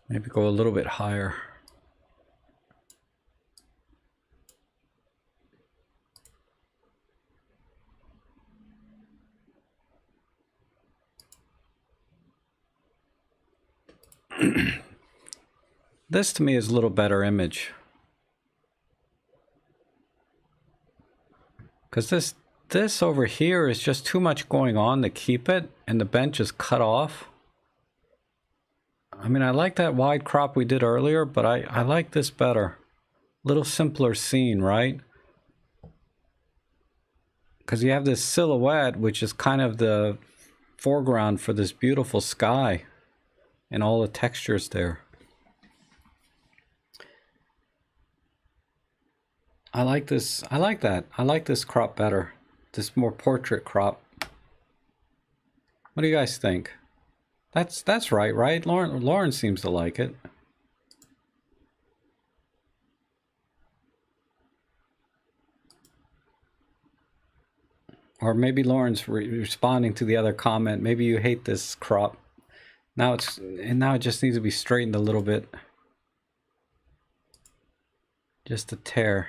Maybe go a little bit higher. This to me is a little better image. Because this over here is just too much going on to keep it, and the bench is cut off. I mean, I like that wide crop we did earlier, but I like this better. Little simpler scene, right? Because you have this silhouette, which is kind of the foreground for this beautiful sky and all the textures there. I like this. I like that. I like this crop better. This more portrait crop. What do you guys think? That's right, right? Lauren seems to like it. Or maybe Lauren's responding to the other comment. Maybe you hate this crop. Now it just needs to be straightened a little bit. Just a tear.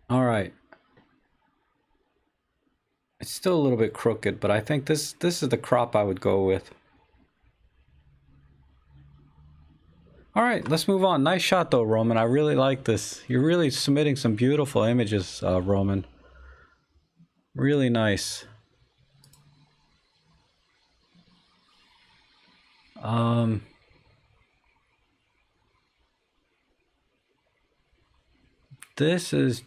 All right. It's still a little bit crooked, but I think this is the crop I would go with. All right, let's move on. Nice shot though, Roman. I really like this. You're really submitting some beautiful images, Roman. Really nice. This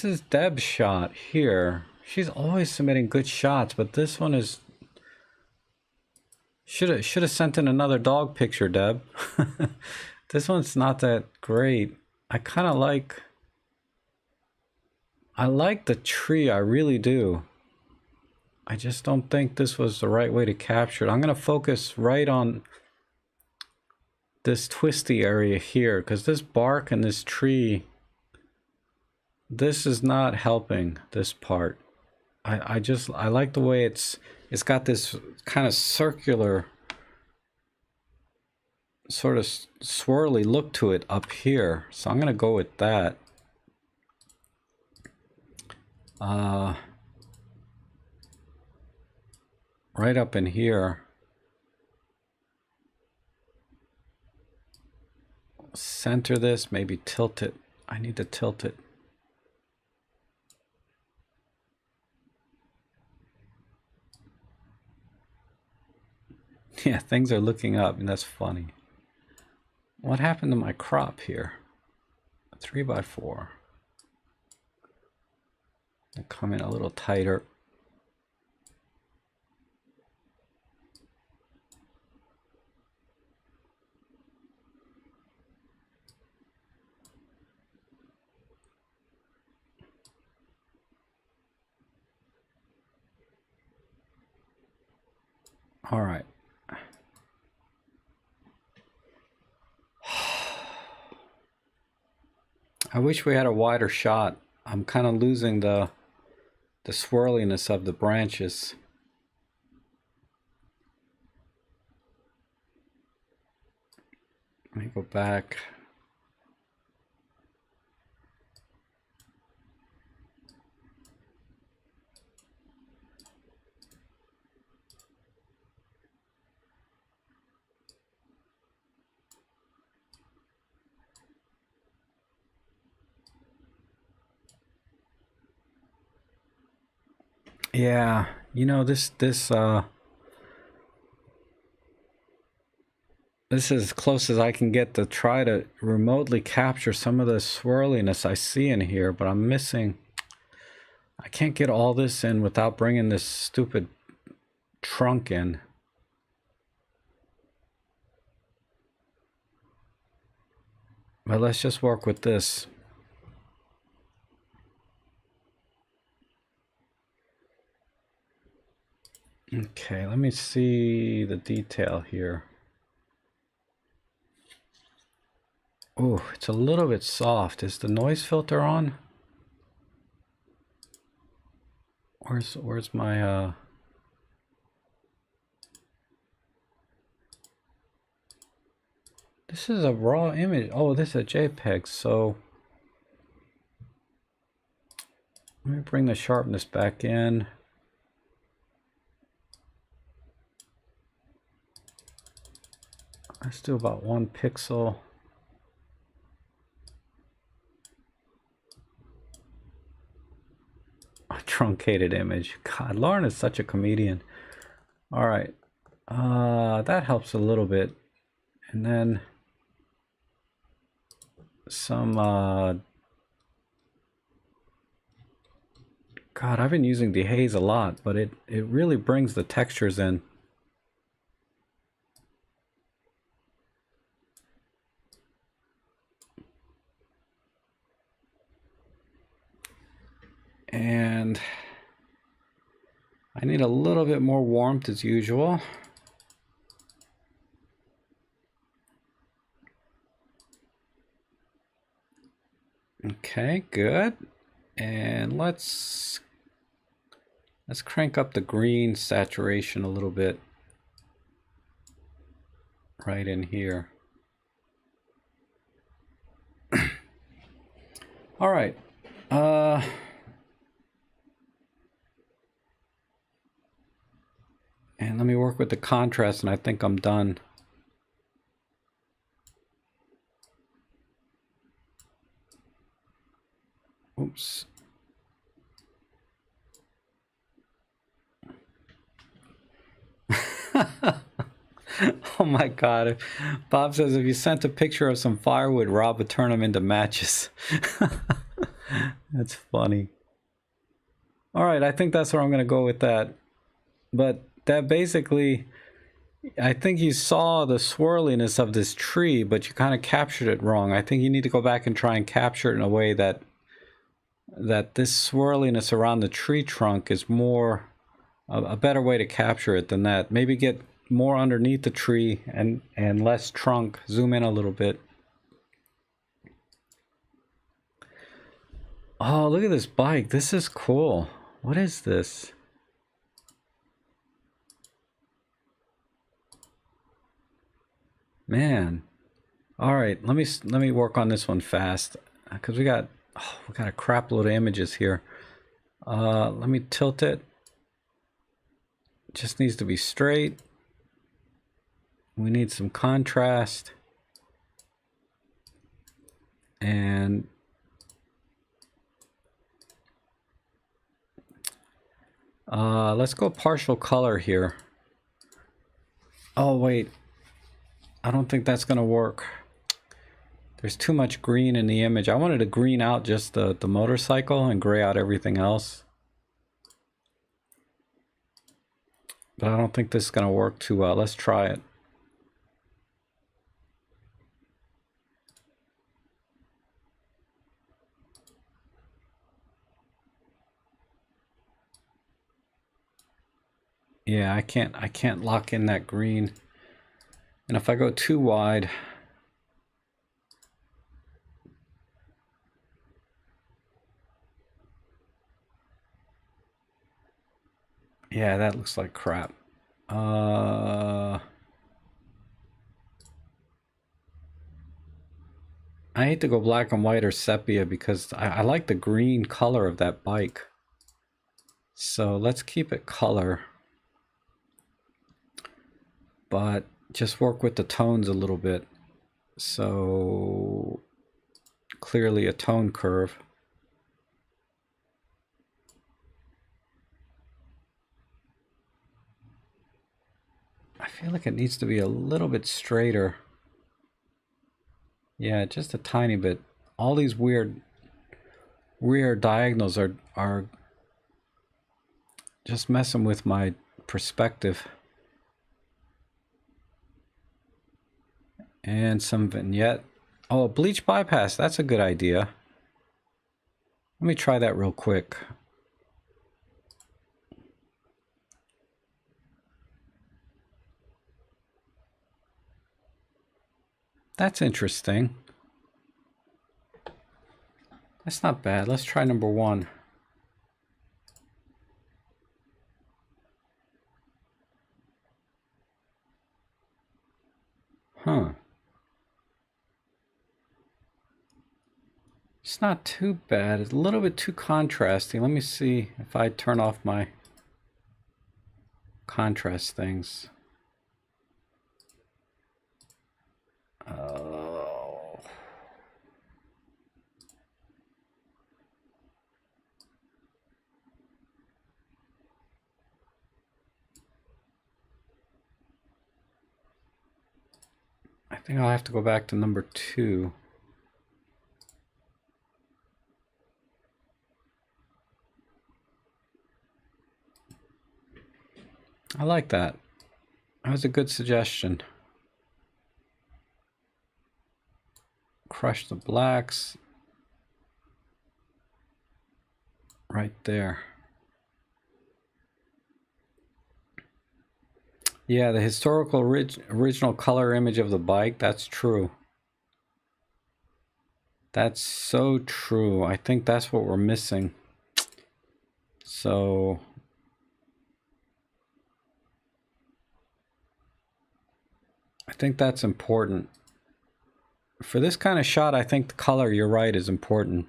is Deb's shot here. She's always submitting good shots, but this one is should have sent in another dog picture, Deb. This one's not that great. I kind of like the tree, I really do. I just don't think this was the right way to capture it. I'm going to focus right on this twisty area here, because this bark and this tree, this is not helping this part. I like the way it's got this kind of circular, sort of swirly look to it up here. So I'm going to go with that. Right up in here. Center this, maybe tilt it. I need to tilt it. Yeah, things are looking up, and that's funny. What happened to my crop here? 3x4. I'll come in a little tighter. All right. I wish we had a wider shot. I'm kind of losing the swirliness of the branches. Let me go back. Yeah, you know, this is as close as I can get to try to remotely capture some of the swirliness I see in here, but I'm missing. I can't get all this in without bringing this stupid trunk in. But let's just work with this. Okay, let me see the detail here. Oh, it's a little bit soft. Is the noise filter on? Where's my This is a raw image. Oh, this is a JPEG, so let me bring the sharpness back in. Let's do about 1 pixel. A truncated image. God, Lauren is such a comedian. All right, that helps a little bit. And then some, God, I've been using dehaze a lot, but it really brings the textures in. And I need a little bit more warmth as usual. Okay, good. And let's crank up the green saturation a little bit right in here. All right. And let me work with the contrast, and I think I'm done. Oops. Oh my God. Bob says if you sent a picture of some firewood, Rob would turn them into matches. That's funny. All right, I think that's where I'm going to go with that. But that basically, I think you saw the swirliness of this tree, but you kind of captured it wrong. I think you need to go back and try and capture it in a way that this swirliness around the tree trunk is more a better way to capture it than that. Maybe get more underneath the tree and less trunk. Zoom in a little bit. Oh, look at this bike. This is cool. What is this? Man. All right, let me work on this one fast because we got a crap load of images here. Let me tilt it. Just needs to be straight. We need some contrast. And let's go partial color here. Oh wait, I don't think that's gonna work. There's too much green in the image. I wanted to green out just the motorcycle and gray out everything else. But I don't think this is gonna work too well. Let's try it. Yeah, I can't lock in that green. And if I go too wide, yeah, that looks like crap. I hate to go black and white or sepia because I like the green color of that bike. So let's keep it color, but just work with the tones a little bit. So clearly a tone curve. I feel like it needs to be a little bit straighter. Yeah, just a tiny bit. All these weird rear diagonals are just messing with my perspective. And some vignette. Oh, a bleach bypass. That's a good idea. Let me try that real quick. That's interesting. That's not bad. Let's try number 1. Huh. It's not too bad. It's a little bit too contrasting. Let me see if I turn off my contrast things. Oh. I think I'll have to go back to number 2. I like that. That was a good suggestion. Crush the blacks. Right there. Yeah, the historical original color image of the bike, that's true. That's so true. I think that's what we're missing. So I think that's important. For this kind of shot, I think the color, you're right, is important.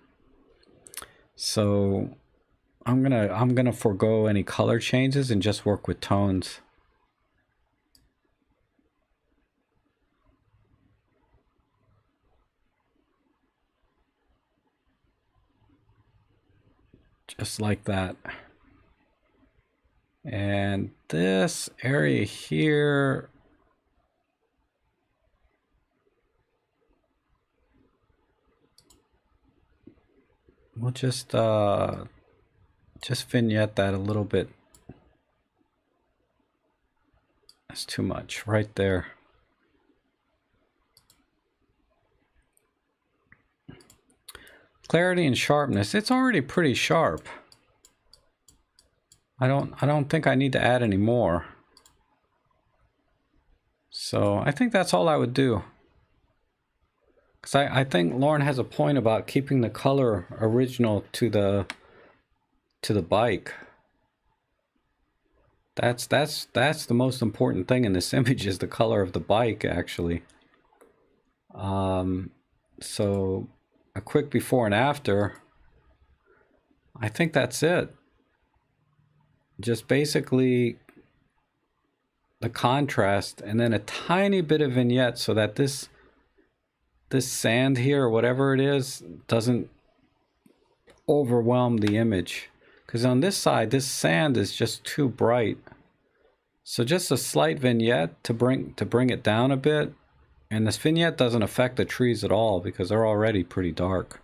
So I'm gonna forego any color changes and just work with tones. Just like that. And this area here, we'll just vignette that a little bit. That's too much right there. Clarity and sharpness, it's already pretty sharp. I don't think I need to add any more. So I think that's all I would do. Because I think Lauren has a point about keeping the color original to the bike. That's the most important thing in this image, is the color of the bike, actually. So a quick before and after. I think that's it. Just basically the contrast and then a tiny bit of vignette so that this sand here, or whatever it is, doesn't overwhelm the image. Because on this side, this sand is just too bright. So just a slight vignette to bring it down a bit. And this vignette doesn't affect the trees at all because they're already pretty dark.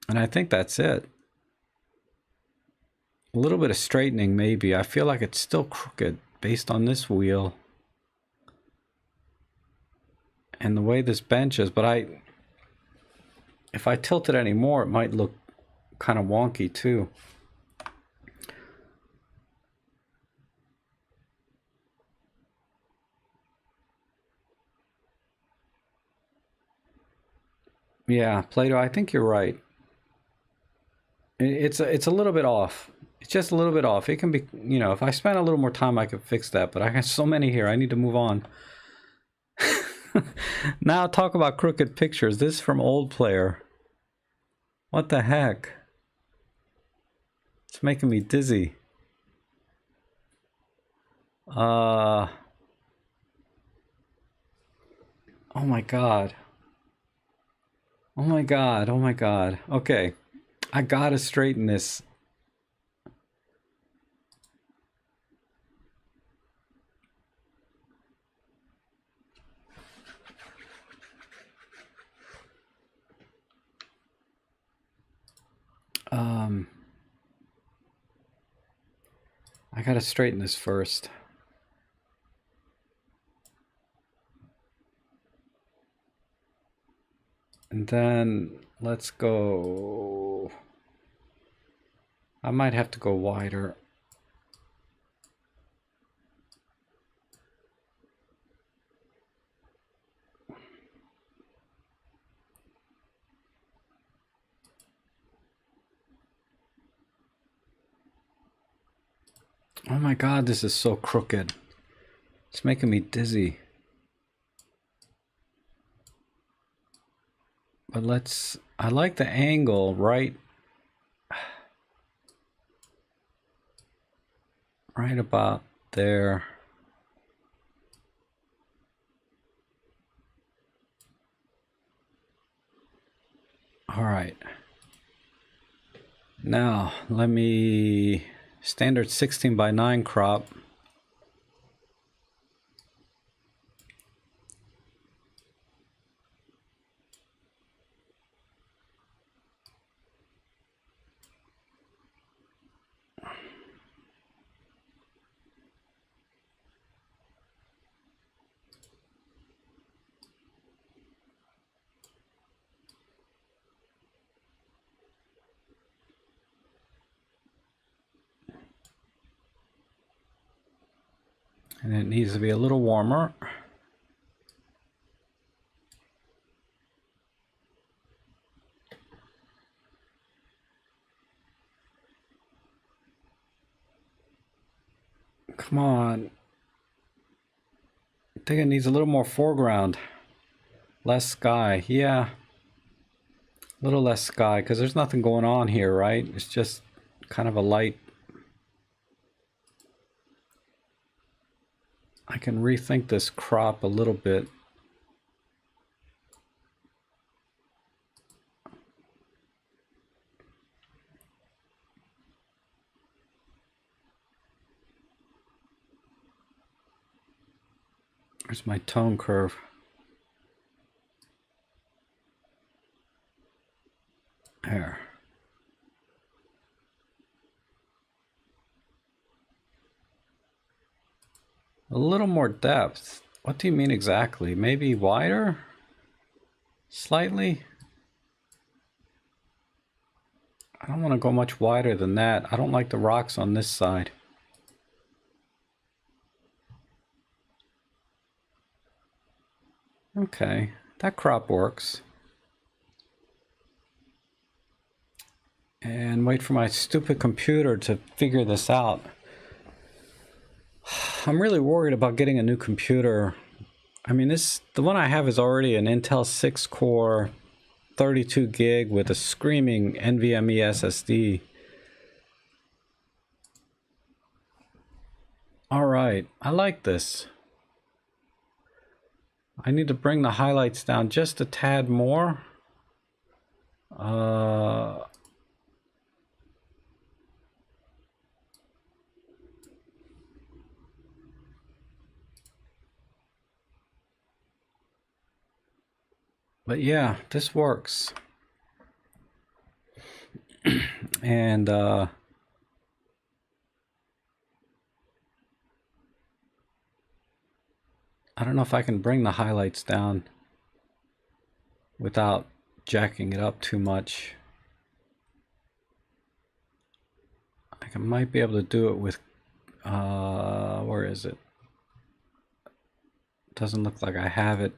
And I think that's it. A little bit of straightening maybe. I feel like it's still crooked based on this wheel and the way this bench is, but if I tilt it any more, it might look kind of wonky too. Yeah, Plato, I think you're right. It's a little bit off. It's just a little bit off. It can be, you know, if I spent a little more time, I could fix that. But I got so many here. I need to move on. Now talk about crooked pictures. This is from Old Player. What the heck? It's making me dizzy. Oh my god. Oh my god, oh my god. Okay. I gotta straighten this. I gotta straighten this first. And then let's go. I might have to go wider. Oh my god, this is so crooked. It's making me dizzy. But let's, I like the angle right about there. All right. Now, let me standard 16:9 crop. And it needs to be a little warmer. Come on. I think it needs a little more foreground. Less sky. Yeah. A little less sky, because there's nothing going on here, right? It's just kind of a light. I can rethink this crop a little bit. Where's my tone curve? There. A little more depth. What do you mean exactly? Maybe wider? Slightly? I don't want to go much wider than that. I don't like the rocks on this side. Okay, that crop works. And wait for my stupid computer to figure this out. I'm really worried about getting a new computer. I mean, the one I have is already an Intel 6 core 32 gig with a screaming NVMe SSD. All right, I like this. I need to bring the highlights down just a tad more. But yeah, this works. And I don't know if I can bring the highlights down without jacking it up too much. I might be able to do it with, where is it? Doesn't look like I have it.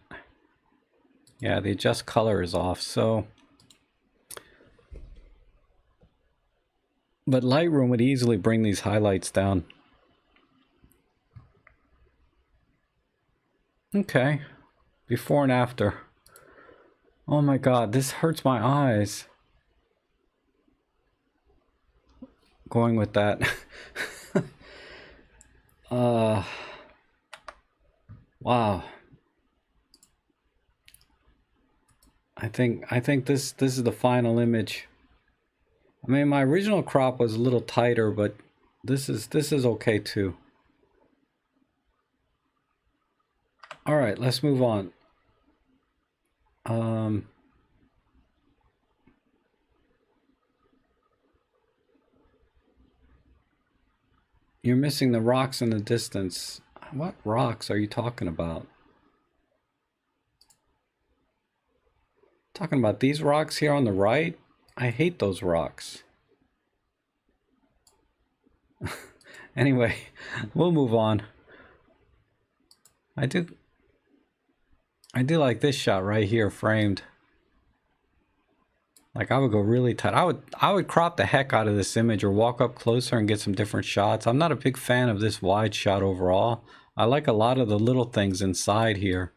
Yeah, the adjust color is off, so. But Lightroom would easily bring these highlights down. Okay. Before and after. Oh my god, this hurts my eyes. Going with that. Wow. I think this is the final image. I mean, my original crop was a little tighter, but this is okay too. All right, let's move on. You're missing the rocks in the distance. What rocks are you talking about? Talking about these rocks here on the right? I hate those rocks. Anyway, we'll move on. I do like this shot right here framed. Like I would go really tight. I would crop the heck out of this image or walk up closer and get some different shots. I'm not a big fan of this wide shot overall. I like a lot of the little things inside here,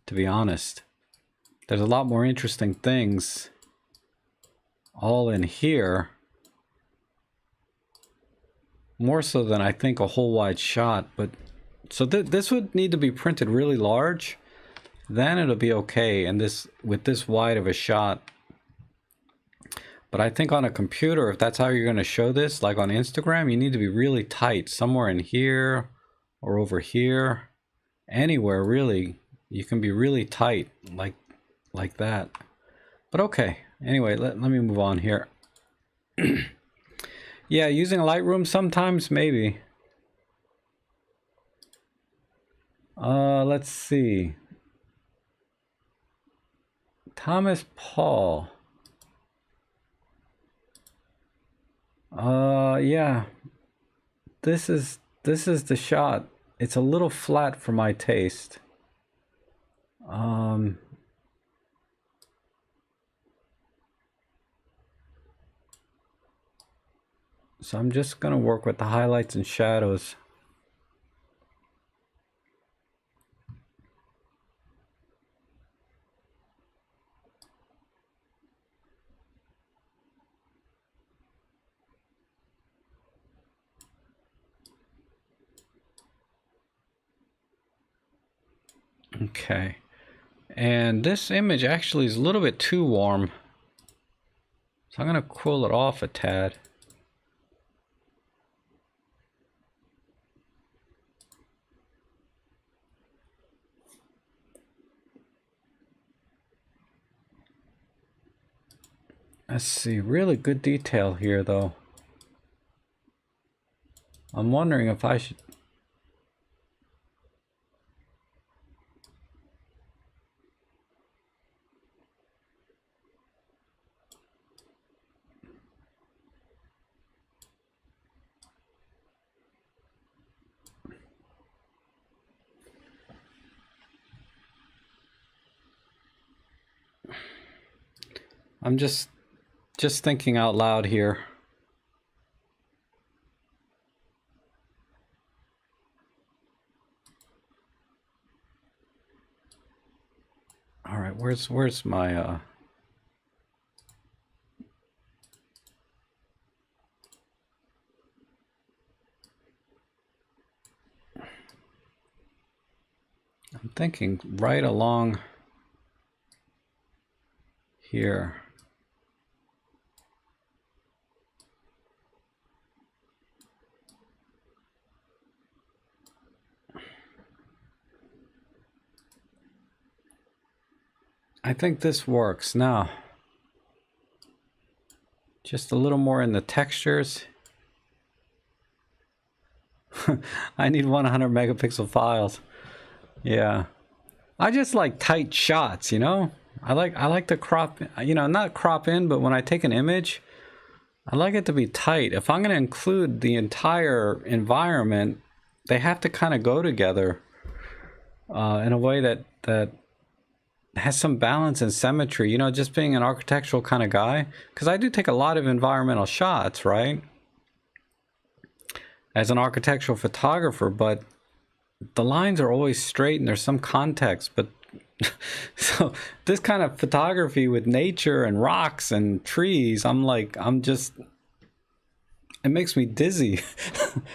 to be honest. There's a lot more interesting things all in here. More so than I think a whole wide shot, but so this would need to be printed really large. Then it'll be okay, and this with this wide of a shot. But I think on a computer, if that's how you're going to show this, like on Instagram, you need to be really tight, somewhere in here or over here, anywhere really. You can be really tight, like that. But okay, anyway, let me move on here. Yeah, using Lightroom sometimes, maybe. Let's see. Thomas Paul. Yeah. This is the shot. It's a little flat for my taste. So I'm just gonna work with the highlights and shadows. Okay, and this image actually is a little bit too warm, so I'm gonna cool it off a tad. Let's see, really good detail here though. I'm wondering if I should... I'm just thinking out loud here. All right, where's my I'm thinking right along here. I think this works. Now, just a little more in the textures. I need 100 megapixel files. Yeah. I just like tight shots, you know? I like to crop, you know, not crop in, but when I take an image, I like it to be tight. If I'm going to include the entire environment, they have to kind of go together in a way that has some balance and symmetry, you know, just being an architectural kind of guy, because I do take a lot of environmental shots, right, as an architectural photographer, but the lines are always straight and there's some context, but So this kind of photography with nature and rocks and trees, I'm just, it makes me dizzy.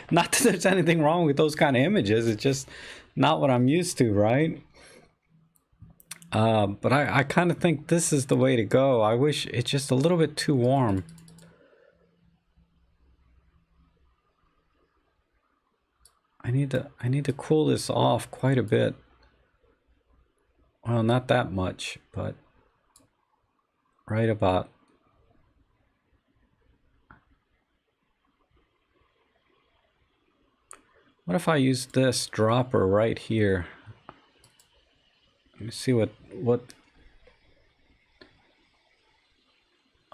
Not that there's anything wrong with those kind of images. It's just not what I'm used to, right? But I kind of think this is the way to go. I wish it's just a little bit too warm. I need to cool this off quite a bit. Well, not that much, but right about. What if I use this dropper right here? Let me see what.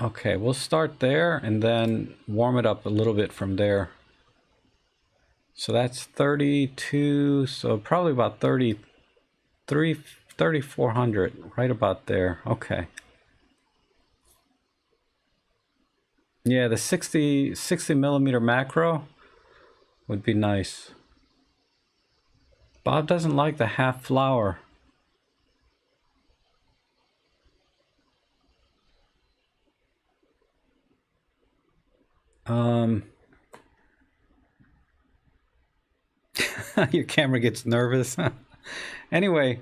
Okay, we'll start there and then warm it up a little bit from there. So that's 32, so probably about 3,400, right about there. Okay. Yeah, the 60 millimeter macro would be nice. Bob doesn't like the half flower. Your camera gets nervous. Anyway,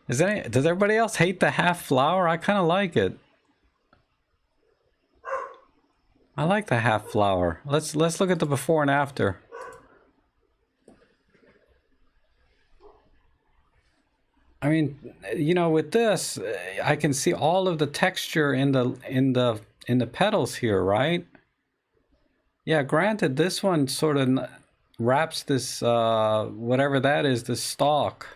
does everybody else hate the half flower? I kind of like it. I like the half flower. Let's look at the before and after. I mean, you know, with this, I can see all of the texture in the petals here, right? Yeah, granted, this one sort of wraps this whatever that is, this stalk.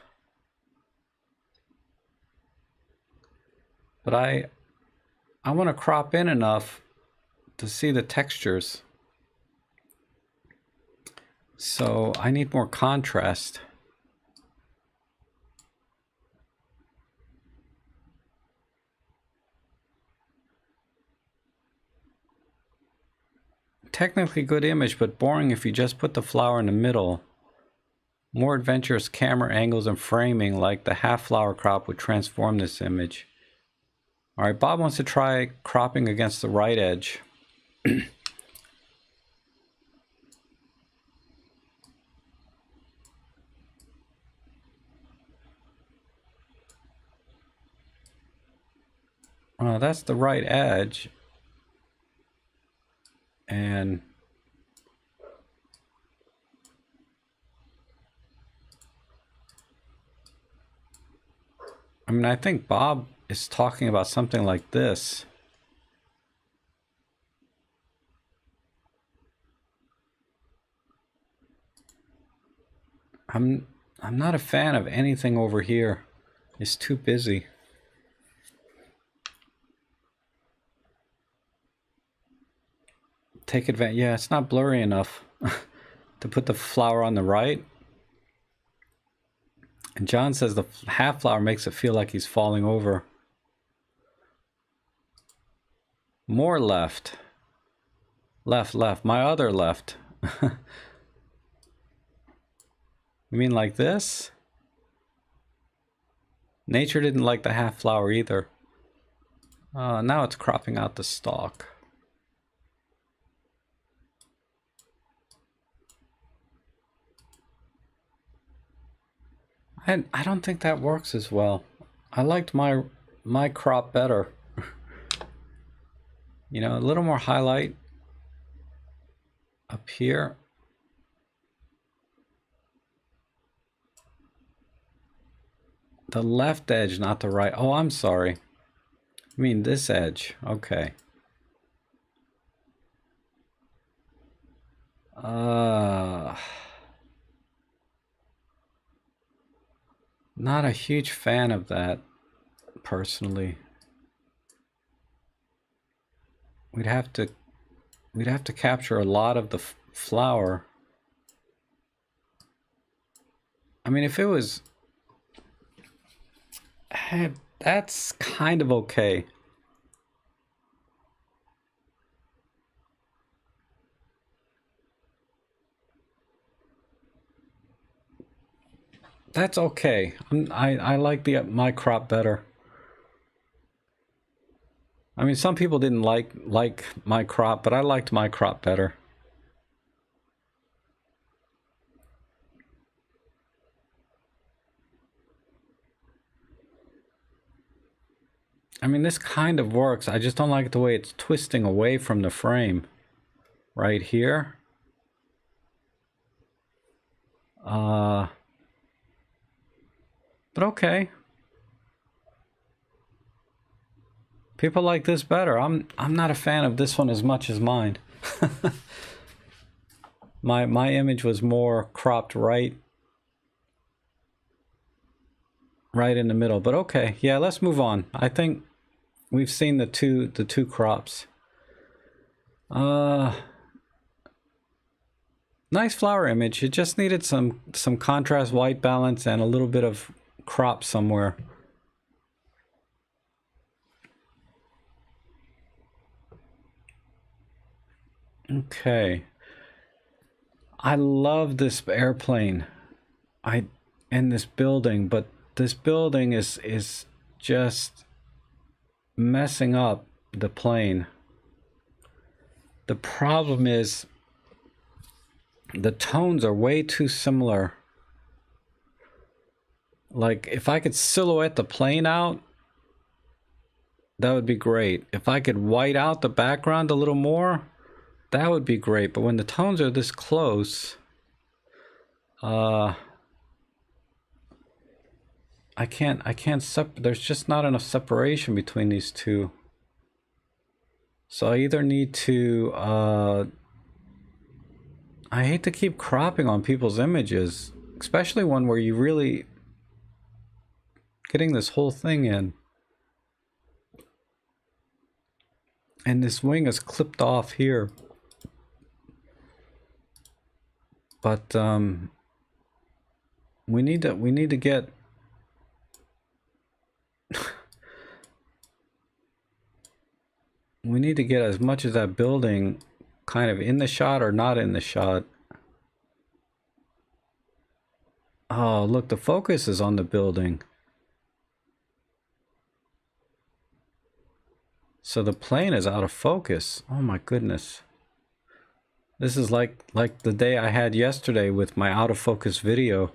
But I want to crop in enough to see the textures. So I need more contrast. Technically good image, but boring if you just put the flower in the middle. More adventurous camera angles and framing like the half flower crop would transform this image. All right, Bob wants to try cropping against the right edge. That's the right edge. And I mean, I think Bob is talking about something like this. I'm not a fan of anything over here. It's too busy. Take advantage. Yeah, it's not blurry enough to put the flower on the right. And John says the half flower makes it feel like he's falling over. More left. Left. My other left. You mean like this? Nature didn't like the half flower either. Now it's cropping out the stalk. I don't think that works as well. I liked my crop better. You know, a little more highlight up here. The left edge, not the right. Oh, I'm sorry. I mean this edge. Okay. Not a huge fan of that, personally. We'd have to capture a lot of the flower. I mean, if it was, that's kind of okay. That's okay. I like my crop better. I mean, some people didn't like my crop, but I liked my crop better. I mean, this kind of works. I just don't like the way it's twisting away from the frame right here. But okay. People like this better. I'm not a fan of this one as much as mine. My image was more cropped right in the middle. But okay, yeah, let's move on. I think we've seen the two crops. Nice flower image. It just needed some contrast, white balance, and a little bit of crop somewhere. Okay. I love this airplane. And this building, but this building is just messing up the plane. The problem is the tones are way too similar. Like, if I could silhouette the plane out, that would be great. If I could white out the background a little more, that would be great. But when the tones are this close, I can't there's just not enough separation between these two. So I either need to, I hate to keep cropping on people's images, especially one where you really getting this whole thing in. And this wing is clipped off here. But we need to get we need to get as much of that building kind of in the shot or not in the shot. Oh, look, the focus is on the building. So the plane is out of focus. Oh my goodness. This is like the day I had yesterday with my out of focus video.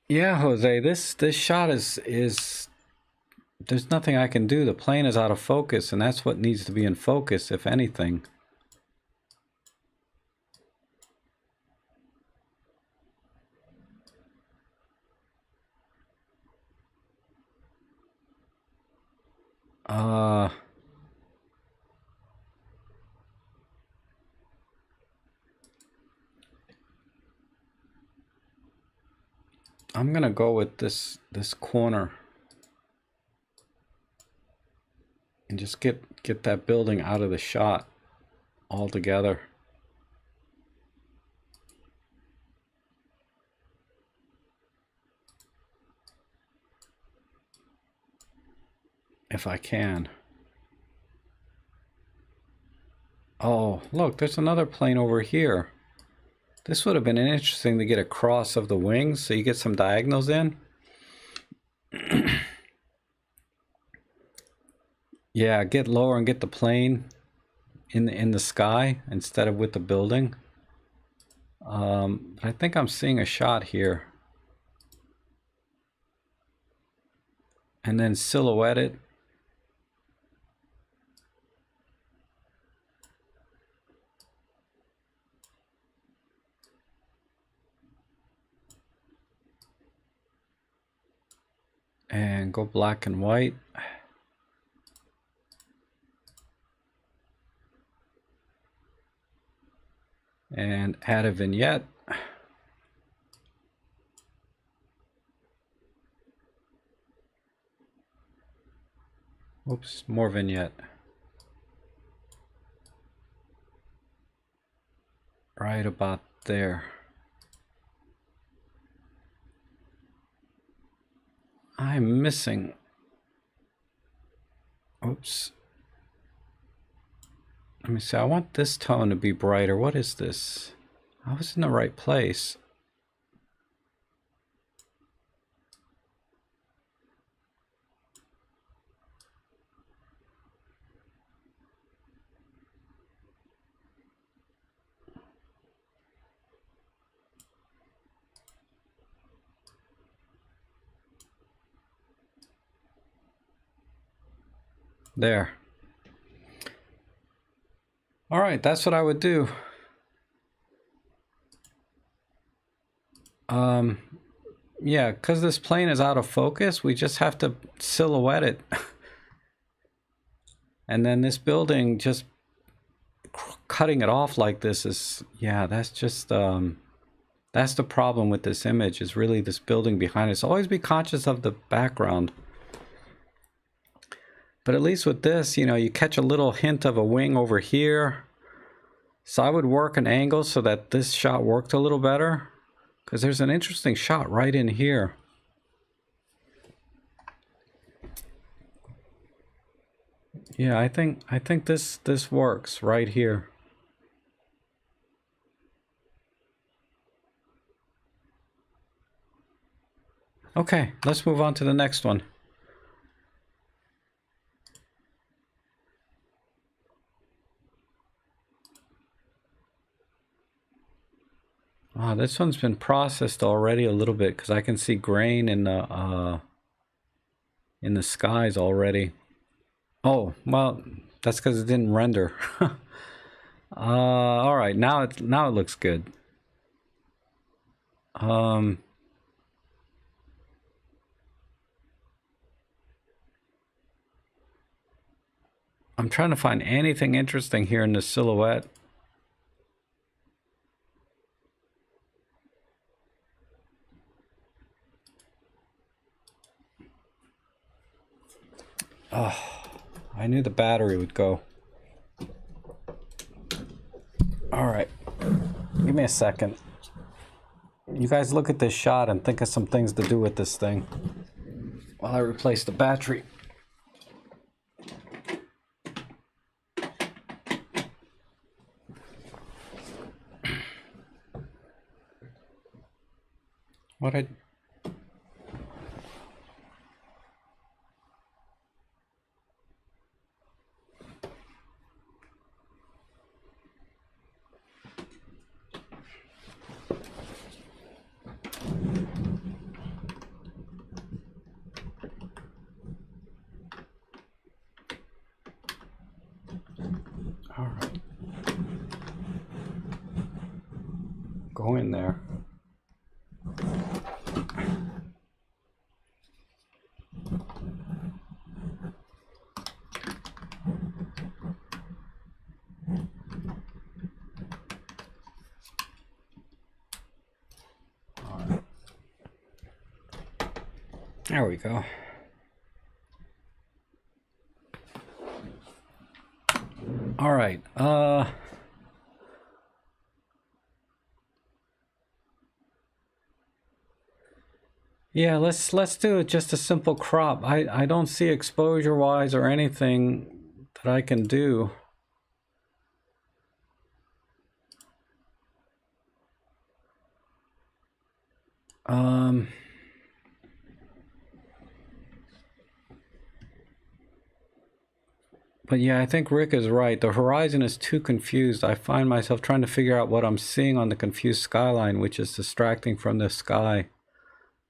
Yeah, Jose, this shot is there's nothing I can do. The plane is out of focus, and that's what needs to be in focus, if anything. I'm gonna go with this corner and just get that building out of the shot altogether. If I can. Oh, look, there's another plane over here. This would have been interesting to get a cross of the wings so you get some diagonals in. Yeah, get lower and get the plane in the sky instead of with the building. I think I'm seeing a shot here. And then silhouette it. And go black and white. And add a vignette. Oops, more vignette. Right about there. I'm missing. Oops. Let me see, I want this tone to be brighter. What is this? I was in the right place. There. All right, that's what I would do. Yeah, because this plane is out of focus, we just have to silhouette it. And then this building, just cutting it off like this is, yeah, that's just, that's the problem with this image, is really this building behind it. So always be conscious of the background. But at least with this, you know, you catch a little hint of a wing over here. So I would work an angle so that this shot worked a little better, because there's an interesting shot right in here. Yeah, I think this works right here. Okay, let's move on to the next one. Ah, this one's been processed already a little bit because I can see grain in the skies already. Oh, well, that's because it didn't render. All right, now it looks good. I'm trying to find anything interesting here in the silhouette. Oh, I knew the battery would go. All right, give me a second. You guys look at this shot and think of some things to do with this thing while I replace the battery. What I... All right. Go in there. There we go. All right. Yeah, let's do it just a simple crop. I don't see exposure wise or anything that I can do. But yeah, I think Rick is right. The horizon is too confused. I find myself trying to figure out what I'm seeing on the confused skyline, which is distracting from the sky.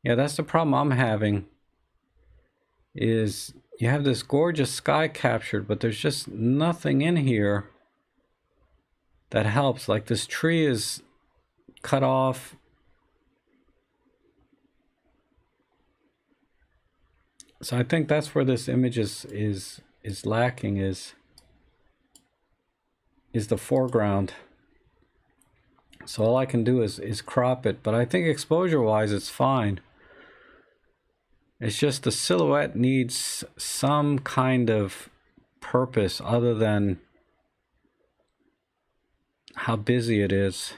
Yeah, that's the problem I'm having. Is you have this gorgeous sky captured, but there's just nothing in here that helps. Like this tree is cut off. So I think that's where this image is lacking, is the foreground. So all I can do is crop it, but I think exposure wise it's fine. It's just the silhouette needs some kind of purpose other than how busy it is.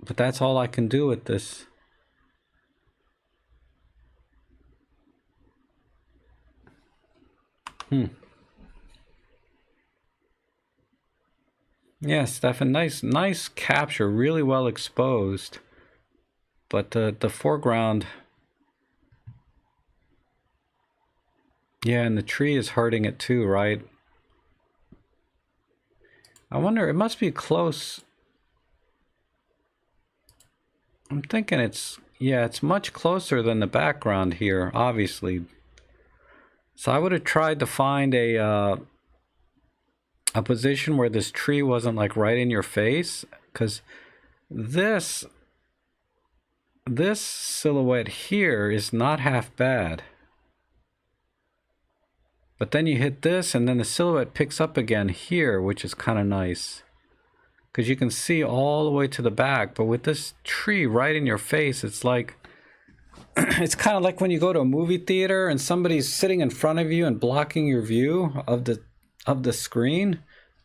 But that's all I can do with this. Yeah, Stefan, nice capture, really well exposed. But the foreground, yeah, and the tree is hurting it too, right? I wonder, it must be close. I'm thinking it's, yeah, it's much closer than the background here, obviously. So I would have tried to find a position where this tree wasn't like right in your face, because this silhouette here is not half bad. But then you hit this, and then the silhouette picks up again here, which is kind of nice. Because you can see all the way to the back. But with this tree right in your face, it's like... it's kind of like when you go to a movie theater and somebody's sitting in front of you and blocking your view of the screen.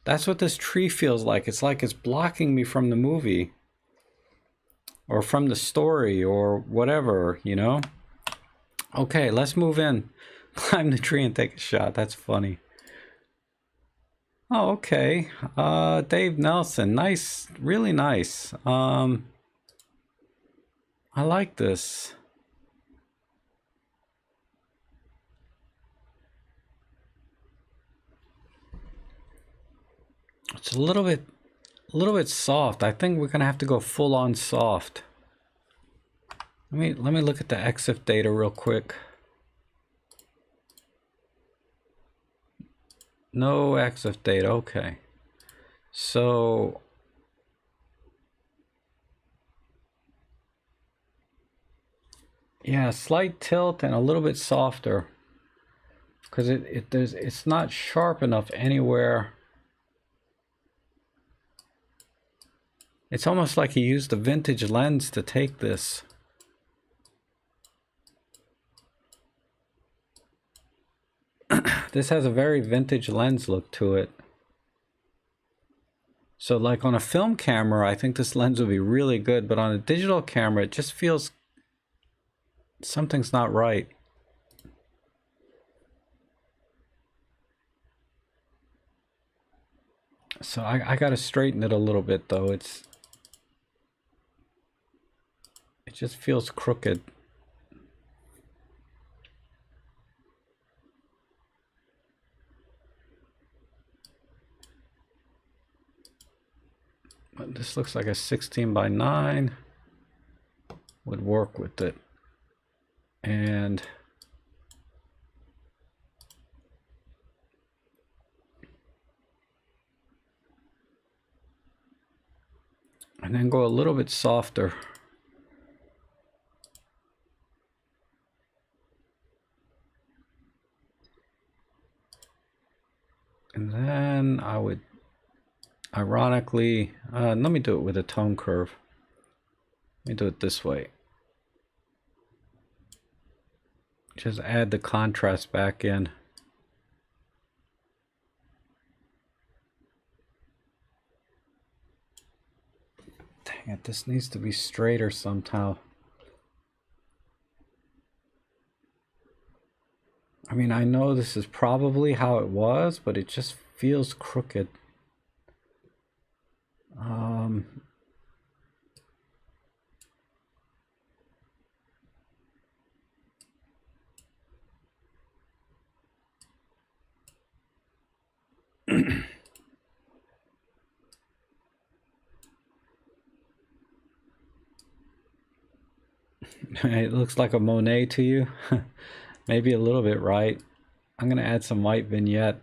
That's what this tree feels like. It's like it's blocking me from the movie. Or from the story, or whatever, you know? Okay, let's move in. Climb the tree and take a shot. That's funny. Oh, okay. Dave Nelson. Nice. Really nice. I like this. It's a little bit soft. I think we're gonna have to go full on soft. Let me look at the EXIF data real quick. No EXIF data, okay. So yeah, slight tilt and a little bit softer. Because it's not sharp enough anywhere. It's almost like he used a vintage lens to take this. This has a very vintage lens look to it. So like on a film camera, I think this lens would be really good, but on a digital camera, it just feels something's not right. So I gotta straighten it a little bit though. It just feels crooked. But this looks like a 16:9 would work with it. And then go a little bit softer. And then I would ironically, let me do it with a tone curve. Let me do it this way. Just add the contrast back in. Dang it, this needs to be straighter somehow. I mean, I know this is probably how it was, but it just feels crooked. It looks like a Monet to you. Maybe a little bit, right? I'm gonna add some white vignette.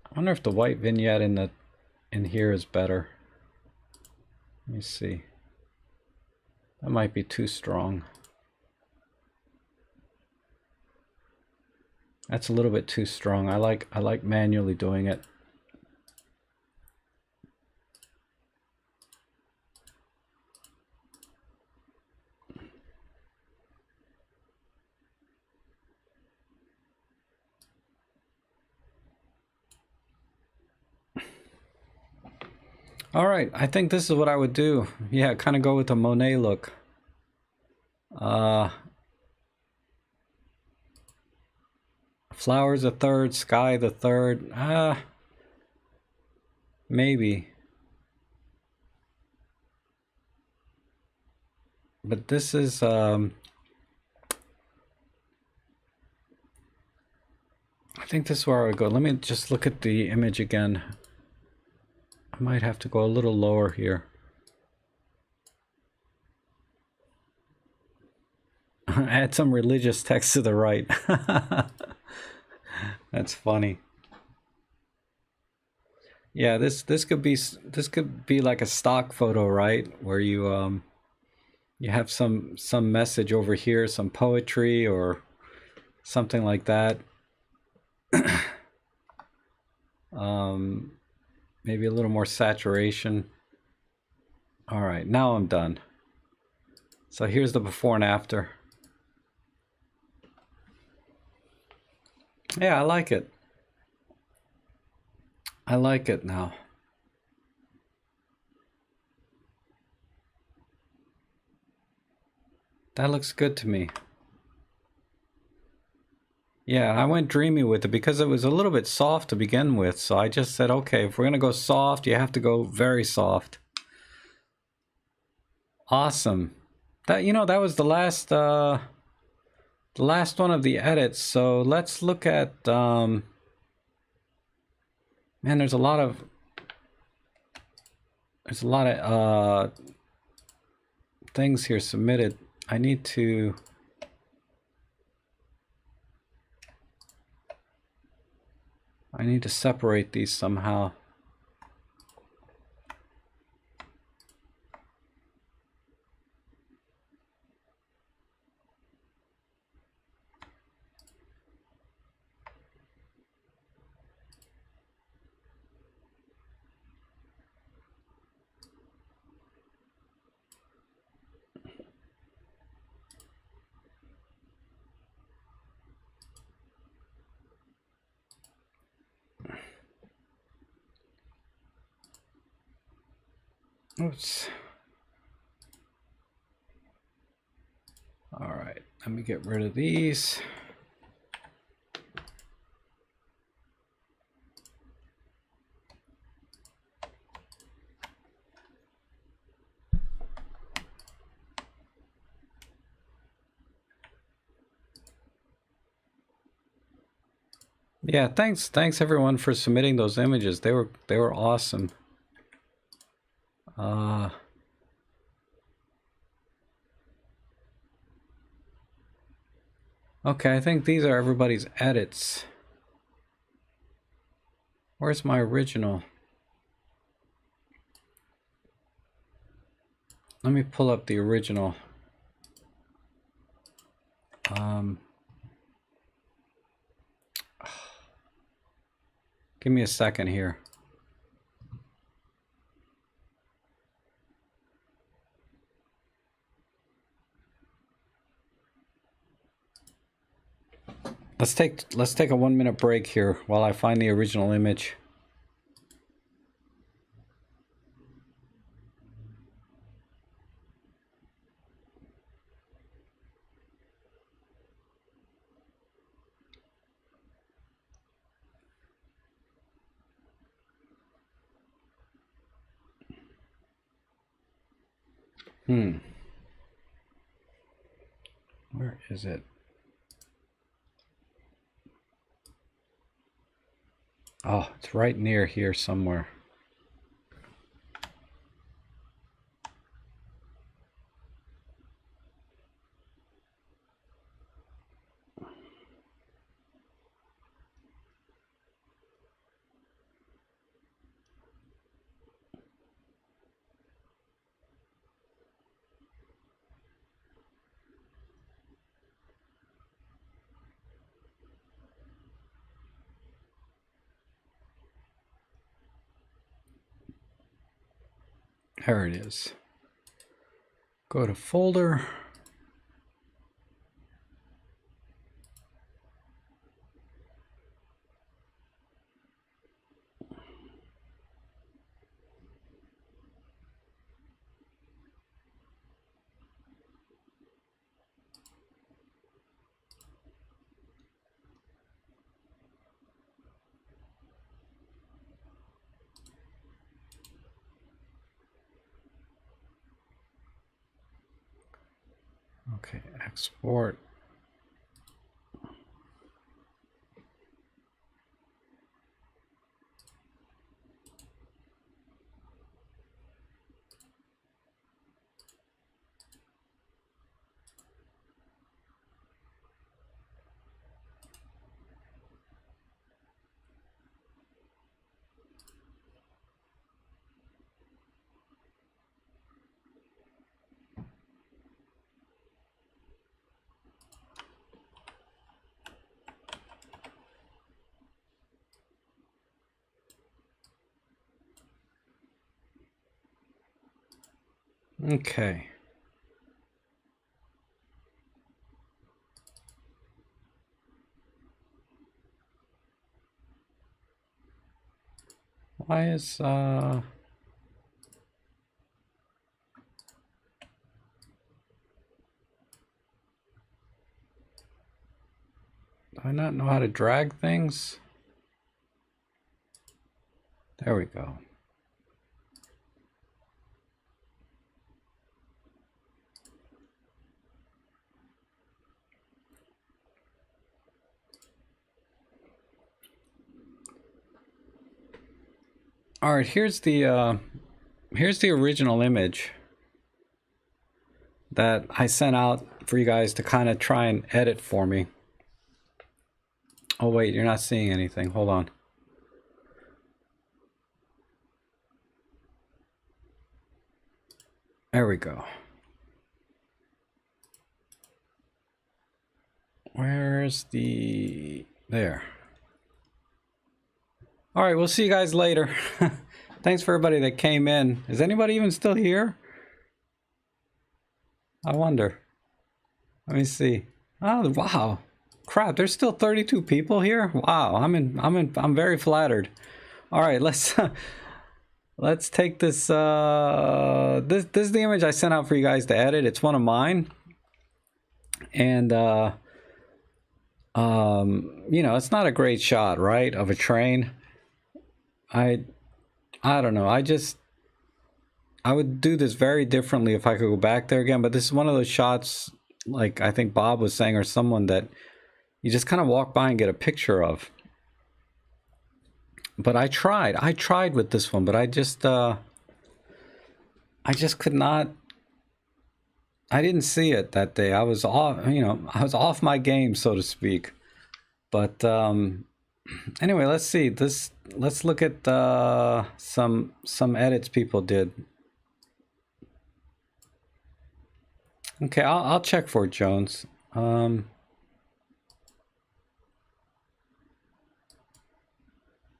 I wonder if the white vignette in here is better. Let me see. That might be too strong. That's a little bit too strong. I like manually doing it. All right, I think this is what I would do. Yeah, kind of go with the Monet look. Uh, flowers the third, sky the third. Maybe. But this is I think this is where I would go. Let me just look at the image again. I might have to go a little lower here. Add some religious text to the right. That's funny. Yeah, this could be like a stock photo, right? Where you have some message over here, some poetry or something like that. Maybe a little more saturation. All right, now I'm done. So here's the before and after. Yeah, I like it. I like it now. That looks good to me. Yeah, I went dreamy with it because it was a little bit soft to begin with. So I just said, okay, if we're gonna go soft, you have to go very soft. Awesome. That, you know, that was the last one of the edits. So let's look at man, there's a lot of things here submitted. I need to separate these somehow. Oops. All right, let me get rid of these. Yeah, thanks everyone for submitting those images. They were awesome. Okay, I think these are everybody's edits. Where's my original? Let me pull up the original. Give me a second here. Let's take a 1 minute break here while I find the original image. Where is it? Oh, it's right near here somewhere. There it is. Go to folder. Okay, export. Okay. Why is do I not know how to drag things? There we go. All right, here's the original image that I sent out for you guys to kind of try and edit for me. Oh wait, you're not seeing anything. Hold on. There we go. Where's the... There. All right, we'll see you guys later. Thanks for everybody that came in. Is anybody even still here? I wonder. Let me see. Oh, wow. Crap, there's still 32 people here? Wow, I'm very flattered. All right, let's let's take this this is the image I sent out for you guys to edit. It's one of mine. And you know, it's not a great shot, right, of a train. I don't know. I would do this very differently if I could go back there again, but this is one of those shots, like I think Bob was saying, or someone, that you just kind of walk by and get a picture of. But I tried with this one, but I just could not. I didn't see it that day. I was off, you know, I was off my game, so to speak. But anyway, let's see this. Let's look at some edits people did. Okay, I'll check for it, Jones.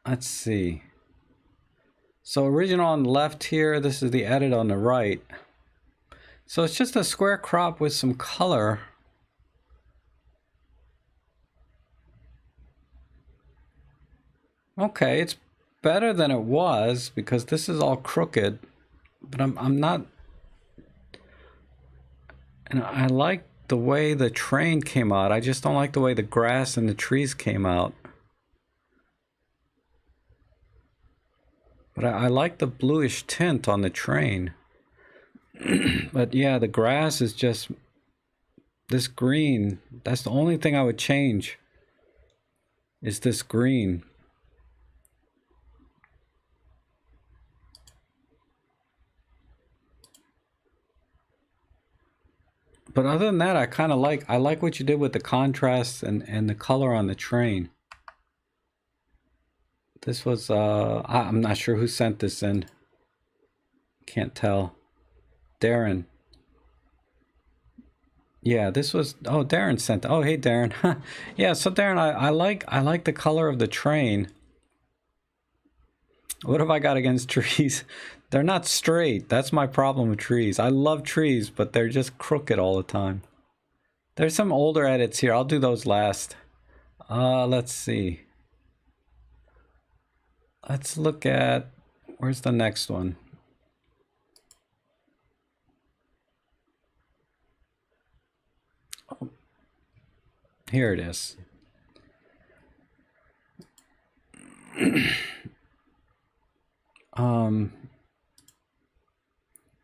Let's see. So original on the left here. This is the edit on the right. So it's just a square crop with some color. Okay, it's better than it was because this is all crooked, but I'm not. And I like the way the train came out. I just don't like the way the grass and the trees came out. But I like the bluish tint on the train. But yeah, the grass is just this green. That's the only thing I would change, is this green. But other than that, I like what you did with the contrast and the color on the train. This was I'm not sure who sent this in. Can't tell. Darren. Yeah, this was, oh, Darren sent. Oh, hey Darren. Yeah, so Darren, I like the color of the train. What have I got against trees? They're not straight. That's my problem with trees. I love trees, but they're just crooked all the time. There's some older edits here. I'll do those last. Let's see. Let's look at, where's the next one? Oh, here it is.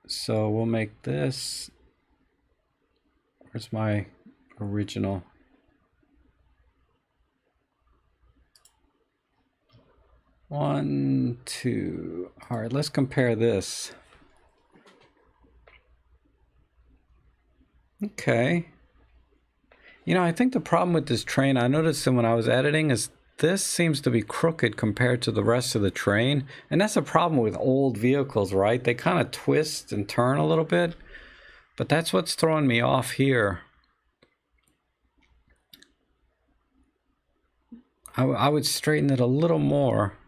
So we'll make this Where's my original? One, two. All right, let's compare this. Okay. You know, I think the problem with this train, I noticed that when I was editing, is this seems to be crooked compared to the rest of the train. And that's a problem with old vehicles, right? They kind of twist and turn a little bit. But that's what's throwing me off here. I would straighten it a little more.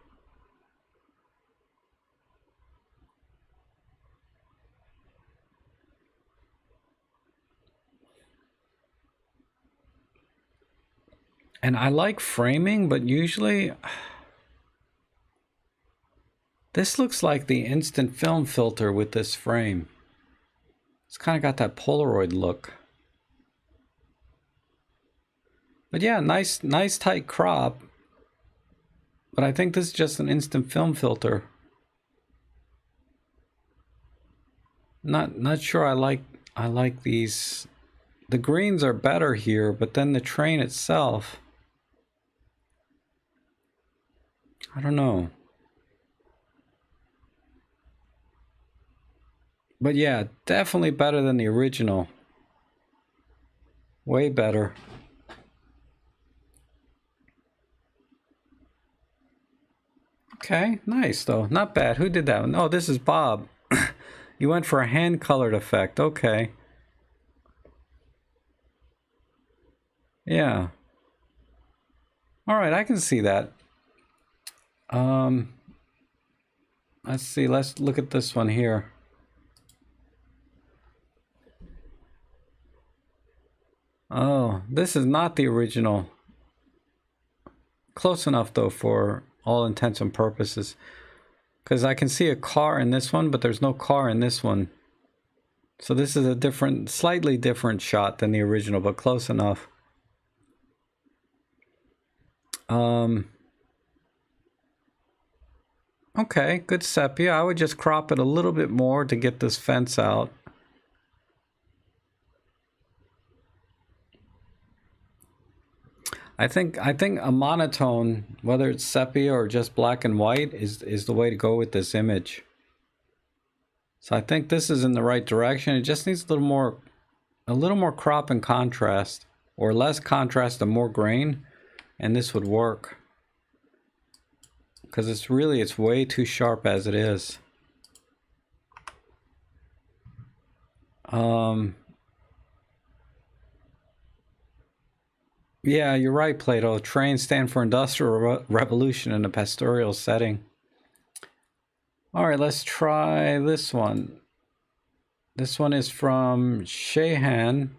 And I like framing, but usually this looks like the instant film filter with this frame. It's kind of got that Polaroid look. But yeah, nice tight crop. But I think this is just an instant film filter. Not sure I like these. The greens are better here, but then the train itself, I don't know. But yeah, definitely better than the original. Way better. Okay, nice though. Not bad. Who did that one? Oh, this is Bob. You went for a hand-colored effect. Okay. Yeah. All right, I can see that. Let's see. Let's look at this one here. Oh, this is not the original. Close enough though for all intents and purposes. Because I can see a car in this one, but there's no car in this one. So this is a different, slightly different shot than the original, but close enough. Okay, good sepia. I would just crop it a little bit more to get this fence out. I think a monotone, whether it's sepia or just black and white, is the way to go with this image. So I think this is in the right direction. It just needs a little more crop and contrast, or less contrast and more grain, and this would work. Because it's way too sharp as it is. Yeah, you're right, Plato. Trains stand for Industrial Revolution in a pastoral setting. All right, let's try this one. This one is from Shaheen.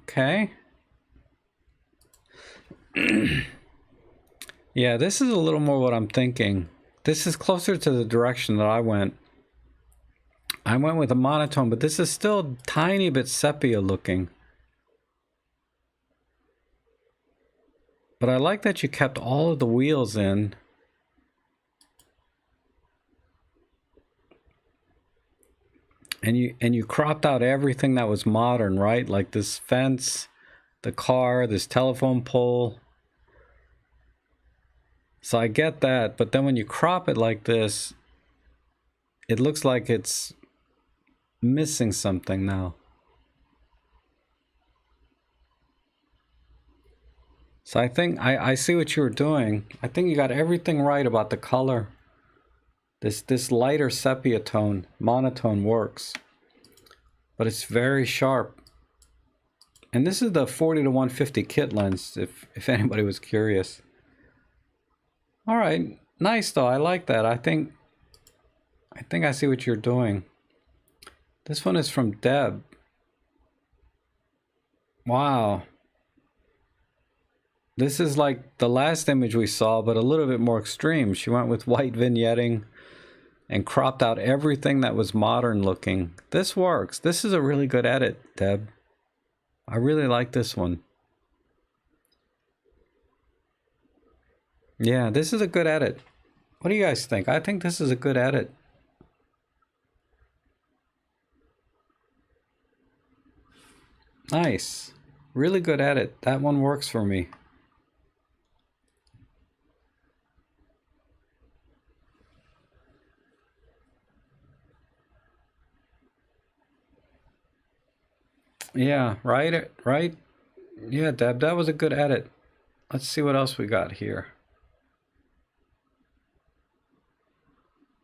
Okay. Yeah, this is a little more what I'm thinking. This is closer to the direction that I went. I went with a monotone, but this is still a tiny bit sepia looking. But I like that you kept all of the wheels in. And you cropped out everything that was modern, right? Like this fence, the car, this telephone pole. So I get that, but then when you crop it like this, it looks like it's missing something now. So I think I see what you were doing. I think you got everything right about the color. This lighter sepia tone, monotone works. But it's very sharp. And this is the 40 to 150 kit lens, if anybody was curious. All right, nice though. I like that. I think I see what you're doing. This one is from Deb. Wow. This is like the last image we saw, but a little bit more extreme. She went with white vignetting and cropped out everything that was modern looking. This works. This is a really good edit, Deb. I really like this one. Yeah, this is a good edit. What do you guys think? I think this is a good edit. Nice. Really good edit. That one works for me. Yeah, right, right. Yeah, Deb, that was a good edit. Let's see what else we got here.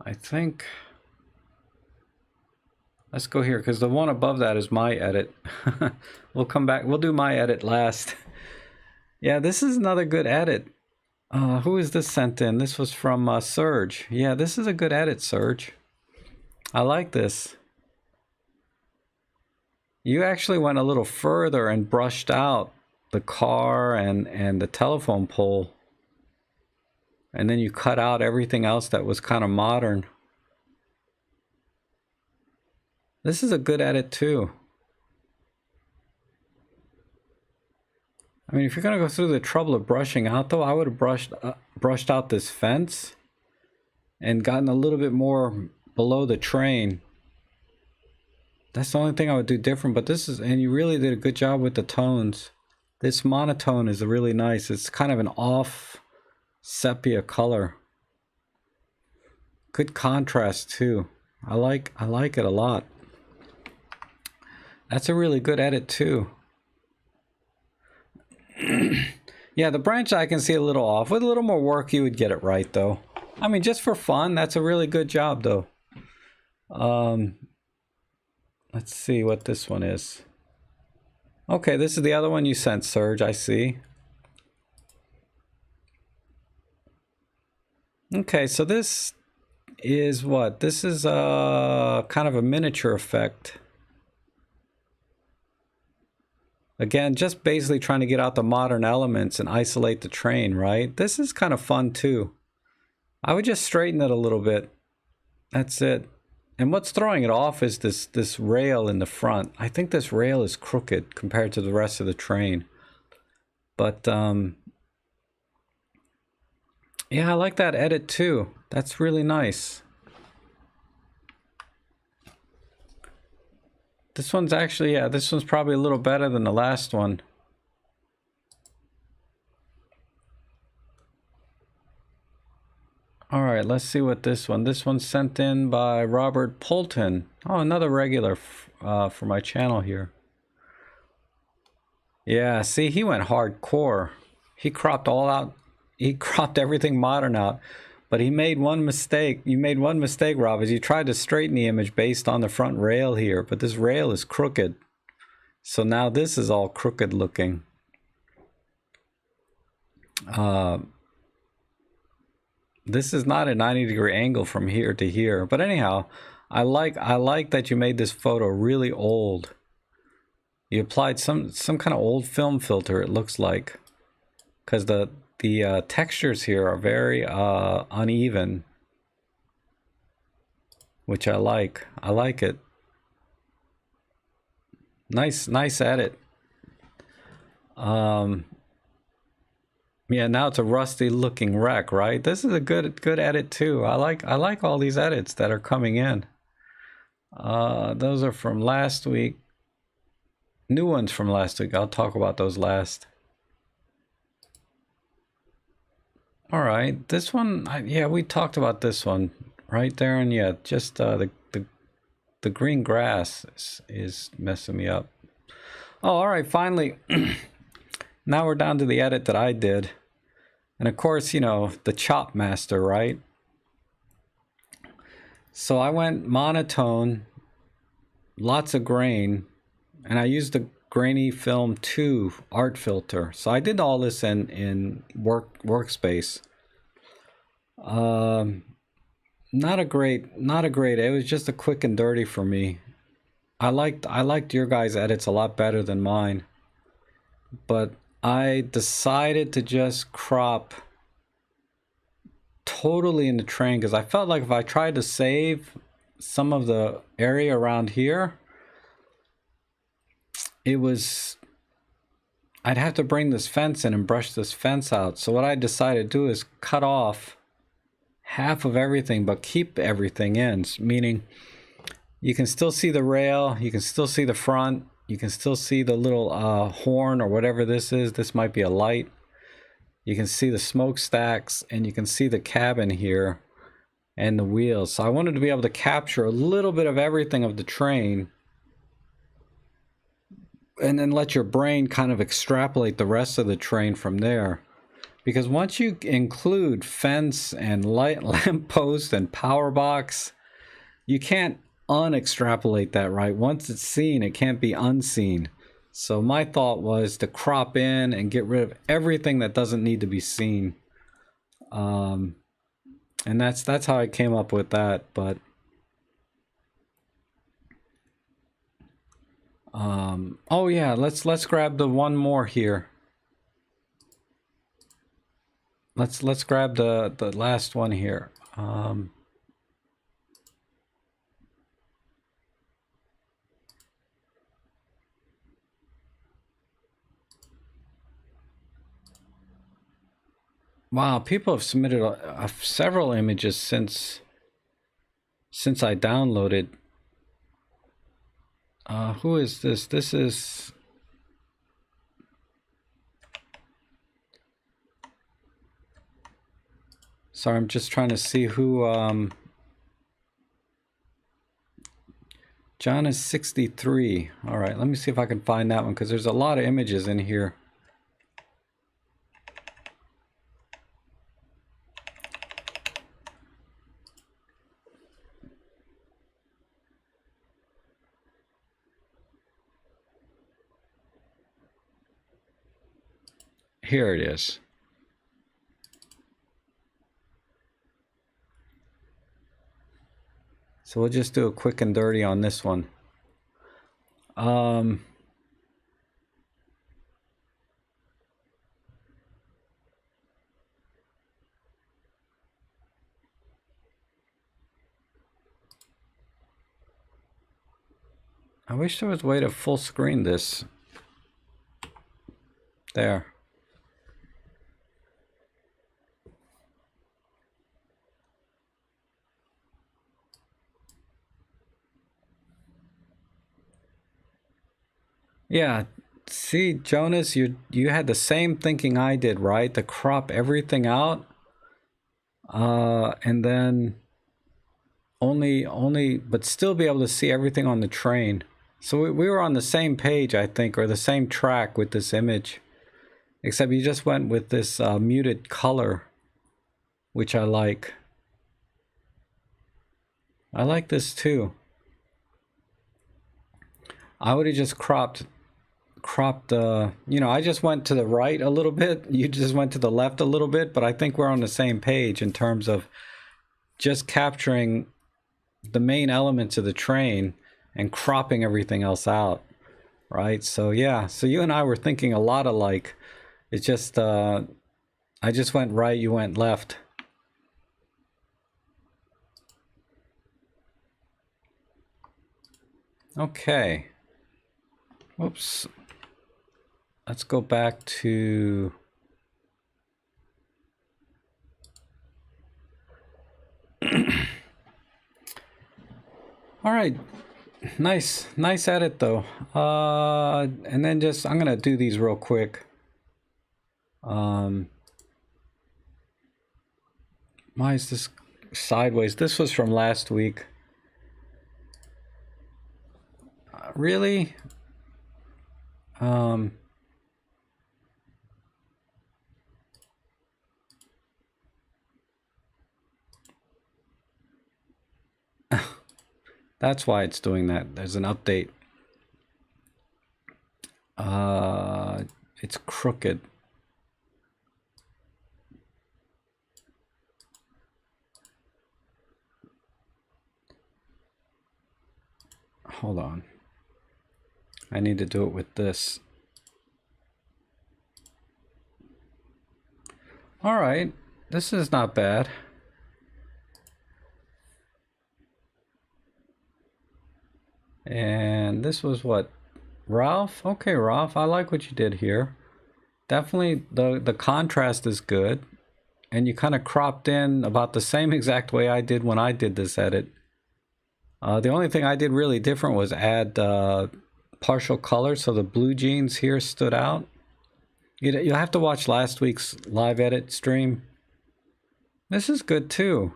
I think let's go here because the one above that is my edit. We'll come back. We'll do my edit last. Yeah, this is another good edit. Who is this sent in? This was from Serge. Yeah, this is a good edit, Serge. I like this. You actually went a little further and brushed out the car and the telephone pole. And then you cut out everything else that was kind of modern. This is a good edit too. I mean, if you're gonna go through the trouble of brushing out though, I would have brushed out this fence and gotten a little bit more below the train. That's the only thing I would do different, but this is, and you really did a good job with the tones. This monotone is really nice. It's kind of an off sepia color. Good contrast too. I like it a lot. That's a really good edit too. Yeah, the branch I can see a little off. With a little more work, you would get it right though. I mean, just for fun, that's a really good job though. Let's see what this one is. Okay, this is the other one you sent, Serge, I see. Okay, so this is what? This is kind of a miniature effect. Again, just basically trying to get out the modern elements and isolate the train, right? This is kind of fun too. I would just straighten it a little bit. That's it. And what's throwing it off is this rail in the front. I think this rail is crooked compared to the rest of the train. But yeah, I like that edit too. That's really nice. This one's actually, yeah, this one's probably a little better than the last one. All right, let's see what this one's sent in by Robert Polton. Oh, another regular for my channel here. Yeah, see, he went hardcore. He cropped all out. He cropped everything modern out. But he made one mistake. You made one mistake, Rob, is you tried to straighten the image based on the front rail here. But this rail is crooked. So now this is all crooked looking. This is not a 90-degree angle from here to here. But anyhow, I like that you made this photo really old. You applied some kind of old film filter, it looks like. Because the textures here are very uneven. Which I like. I like it. Nice edit. Yeah, now it's a rusty looking wreck, right? This is a good edit too. I like all these edits that are coming in. Those are from last week. New ones from last week. I'll talk about those last. All right, this one, yeah, we talked about this one, right, Darren? Yeah, just the green grass is messing me up. Oh, all right, finally. Now we're down to the edit that I did. And of course, you know, the chop master, right? So I went monotone, lots of grain, and I used the Grainy Film 2 art filter. So I did all this in Workspace. Not a great, it was just a quick and dirty for me. I liked your guys' edits a lot better than mine. But I decided to just crop totally in the train because I felt like if I tried to save some of the area around here, I'd have to bring this fence in and brush this fence out. So what I decided to do is cut off half of everything but keep everything in, meaning you can still see the rail, you can still see the front, You can still see the little horn or whatever this is. This might be a light. You can see the smokestacks, and you can see the cabin here and the wheels. So I wanted to be able to capture a little bit of everything of the train, and then let your brain kind of extrapolate the rest of the train from there. Because once you include fence and light lamppost and power box, you can't unextrapolate that, right? Once it's seen, it can't be unseen. So my thought was to crop in and get rid of everything that doesn't need to be seen. And that's how I came up with that. But oh yeah, let's grab the one more here. Let's grab the last one here. Wow, people have submitted several images since I downloaded. Who is this? This is... Sorry, I'm just trying to see who... John is 63. All right, let me see if I can find that one, because there's a lot of images in here. Here it is. So we'll just do a quick and dirty on this one. I wish there was a way to full screen this. There. Yeah, see, Jonas, you had the same thinking I did, right? To crop everything out, and then but still be able to see everything on the train. So we were on the same page, I think, or the same track with this image, except you just went with this muted color, which I like. I like this too. I would have just cropped, you know, I just went to the right a little bit. You just went to the left a little bit, but I think we're on the same page in terms of just capturing the main elements of the train and cropping everything else out, right? So yeah, so you and I were thinking a lot alike. It's just, I just went right, you went left. Okay. Whoops. Let's go back to... All right, nice edit though. And then just, I'm gonna do these real quick. Why is this sideways? This was from last week. Really? That's why it's doing that. There's an update. It's crooked. Hold on. I need to do it with this. All right, this is not bad. And this was what? Ralph? Okay, Ralph, I like what you did here. Definitely the contrast is good. And you kind of cropped in about the same exact way I did when I did this edit. The only thing I did really different was add partial color, so the blue jeans here stood out. You'll have to watch last week's live edit stream. This is good too.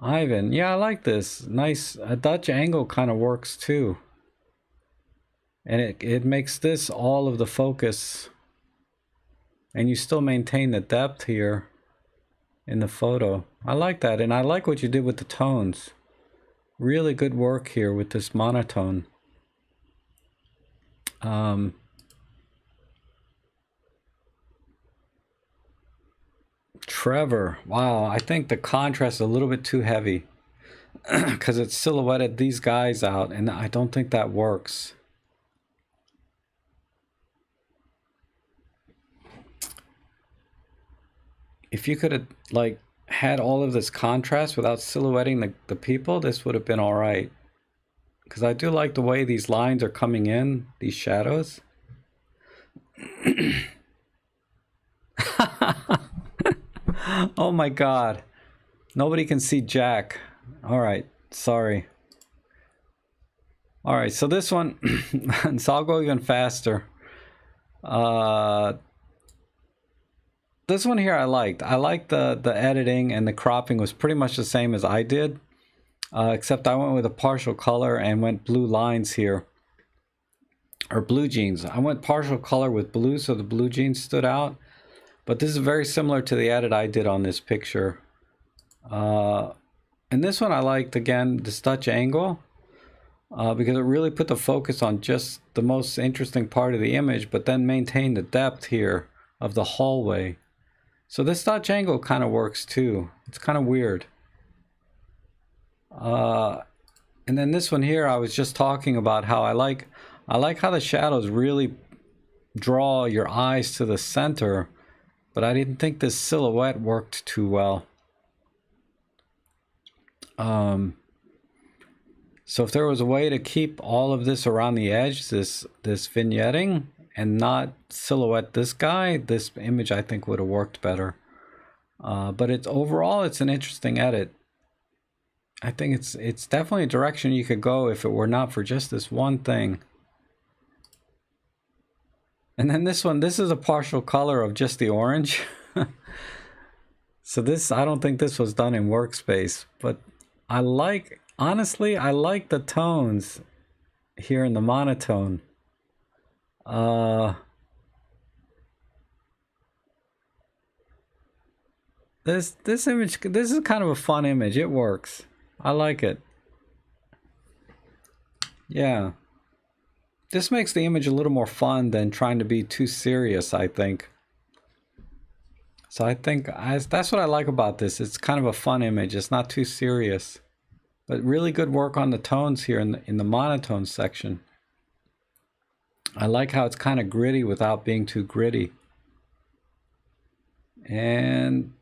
Ivan, yeah, I like this. Nice, a Dutch angle kind of works too. And it makes this all of the focus. And you still maintain the depth here in the photo. I like that, and I like what you did with the tones. Really good work here with this monotone. Trevor, wow, I think the contrast is a little bit too heavy because it silhouetted these guys out, and I don't think that works. If you could have like had all of this contrast without silhouetting the people, this would have been all right. Because I do like the way these lines are coming in, these shadows. Oh my God. Nobody can see Jack. All right, sorry. All right, so this one, so I'll go even faster. This one here I liked. I liked the editing, and the cropping was pretty much the same as I did. Except I went with a partial color and went blue lines here. Or blue jeans. I went partial color with blue, so the blue jeans stood out. But this is very similar to the edit I did on this picture. And this one I liked, again, this Dutch angle. Because it really put the focus on just the most interesting part of the image, but then maintained the depth here of the hallway. So this Dutch angle kind of works too. It's kind of weird. And then this one here, I was just talking about how I like how the shadows really draw your eyes to the center, but I didn't think this silhouette worked too well. So if there was a way to keep all of this around the edge, this vignetting, and not silhouette this guy, this image I think would have worked better. But overall it's an interesting edit. I think it's definitely a direction you could go if it were not for just this one thing. And then this one, this is a partial color of just the orange. So this, I don't think this was done in Workspace, but honestly, I like the tones here in the monotone. This image, this is kind of a fun image. It works. I like it. Yeah. This makes the image a little more fun than trying to be too serious, I think. So I think that's what I like about this. It's kind of a fun image. It's not too serious. But really good work on the tones here in the monotone section. I like how it's kind of gritty without being too gritty. And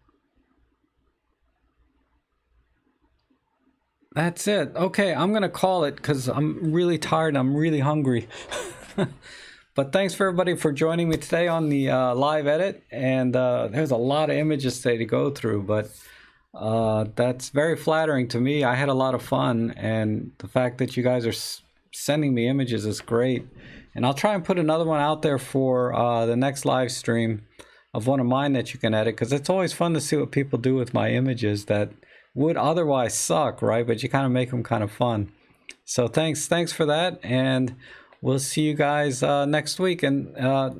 that's it. Okay, I'm gonna call it because I'm really tired. I'm really hungry. But thanks for everybody for joining me today on the live edit. And there's a lot of images today to go through, but that's very flattering to me. I had a lot of fun, and the fact that you guys are sending me images is great. And I'll try and put another one out there for the next live stream of one of mine that you can edit, because it's always fun to see what people do with my images that would otherwise suck, right? But you kind of make them kind of fun. So thanks for that, and we'll see you guys next week. And I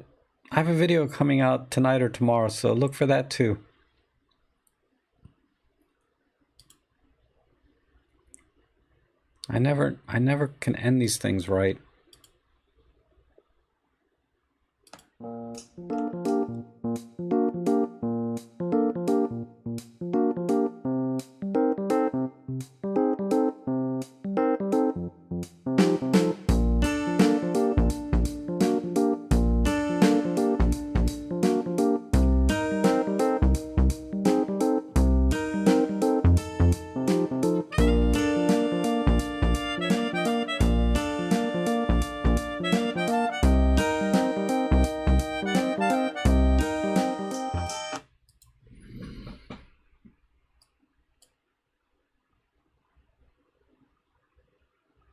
have a video coming out tonight or tomorrow, so look for that too. I never can end these things right.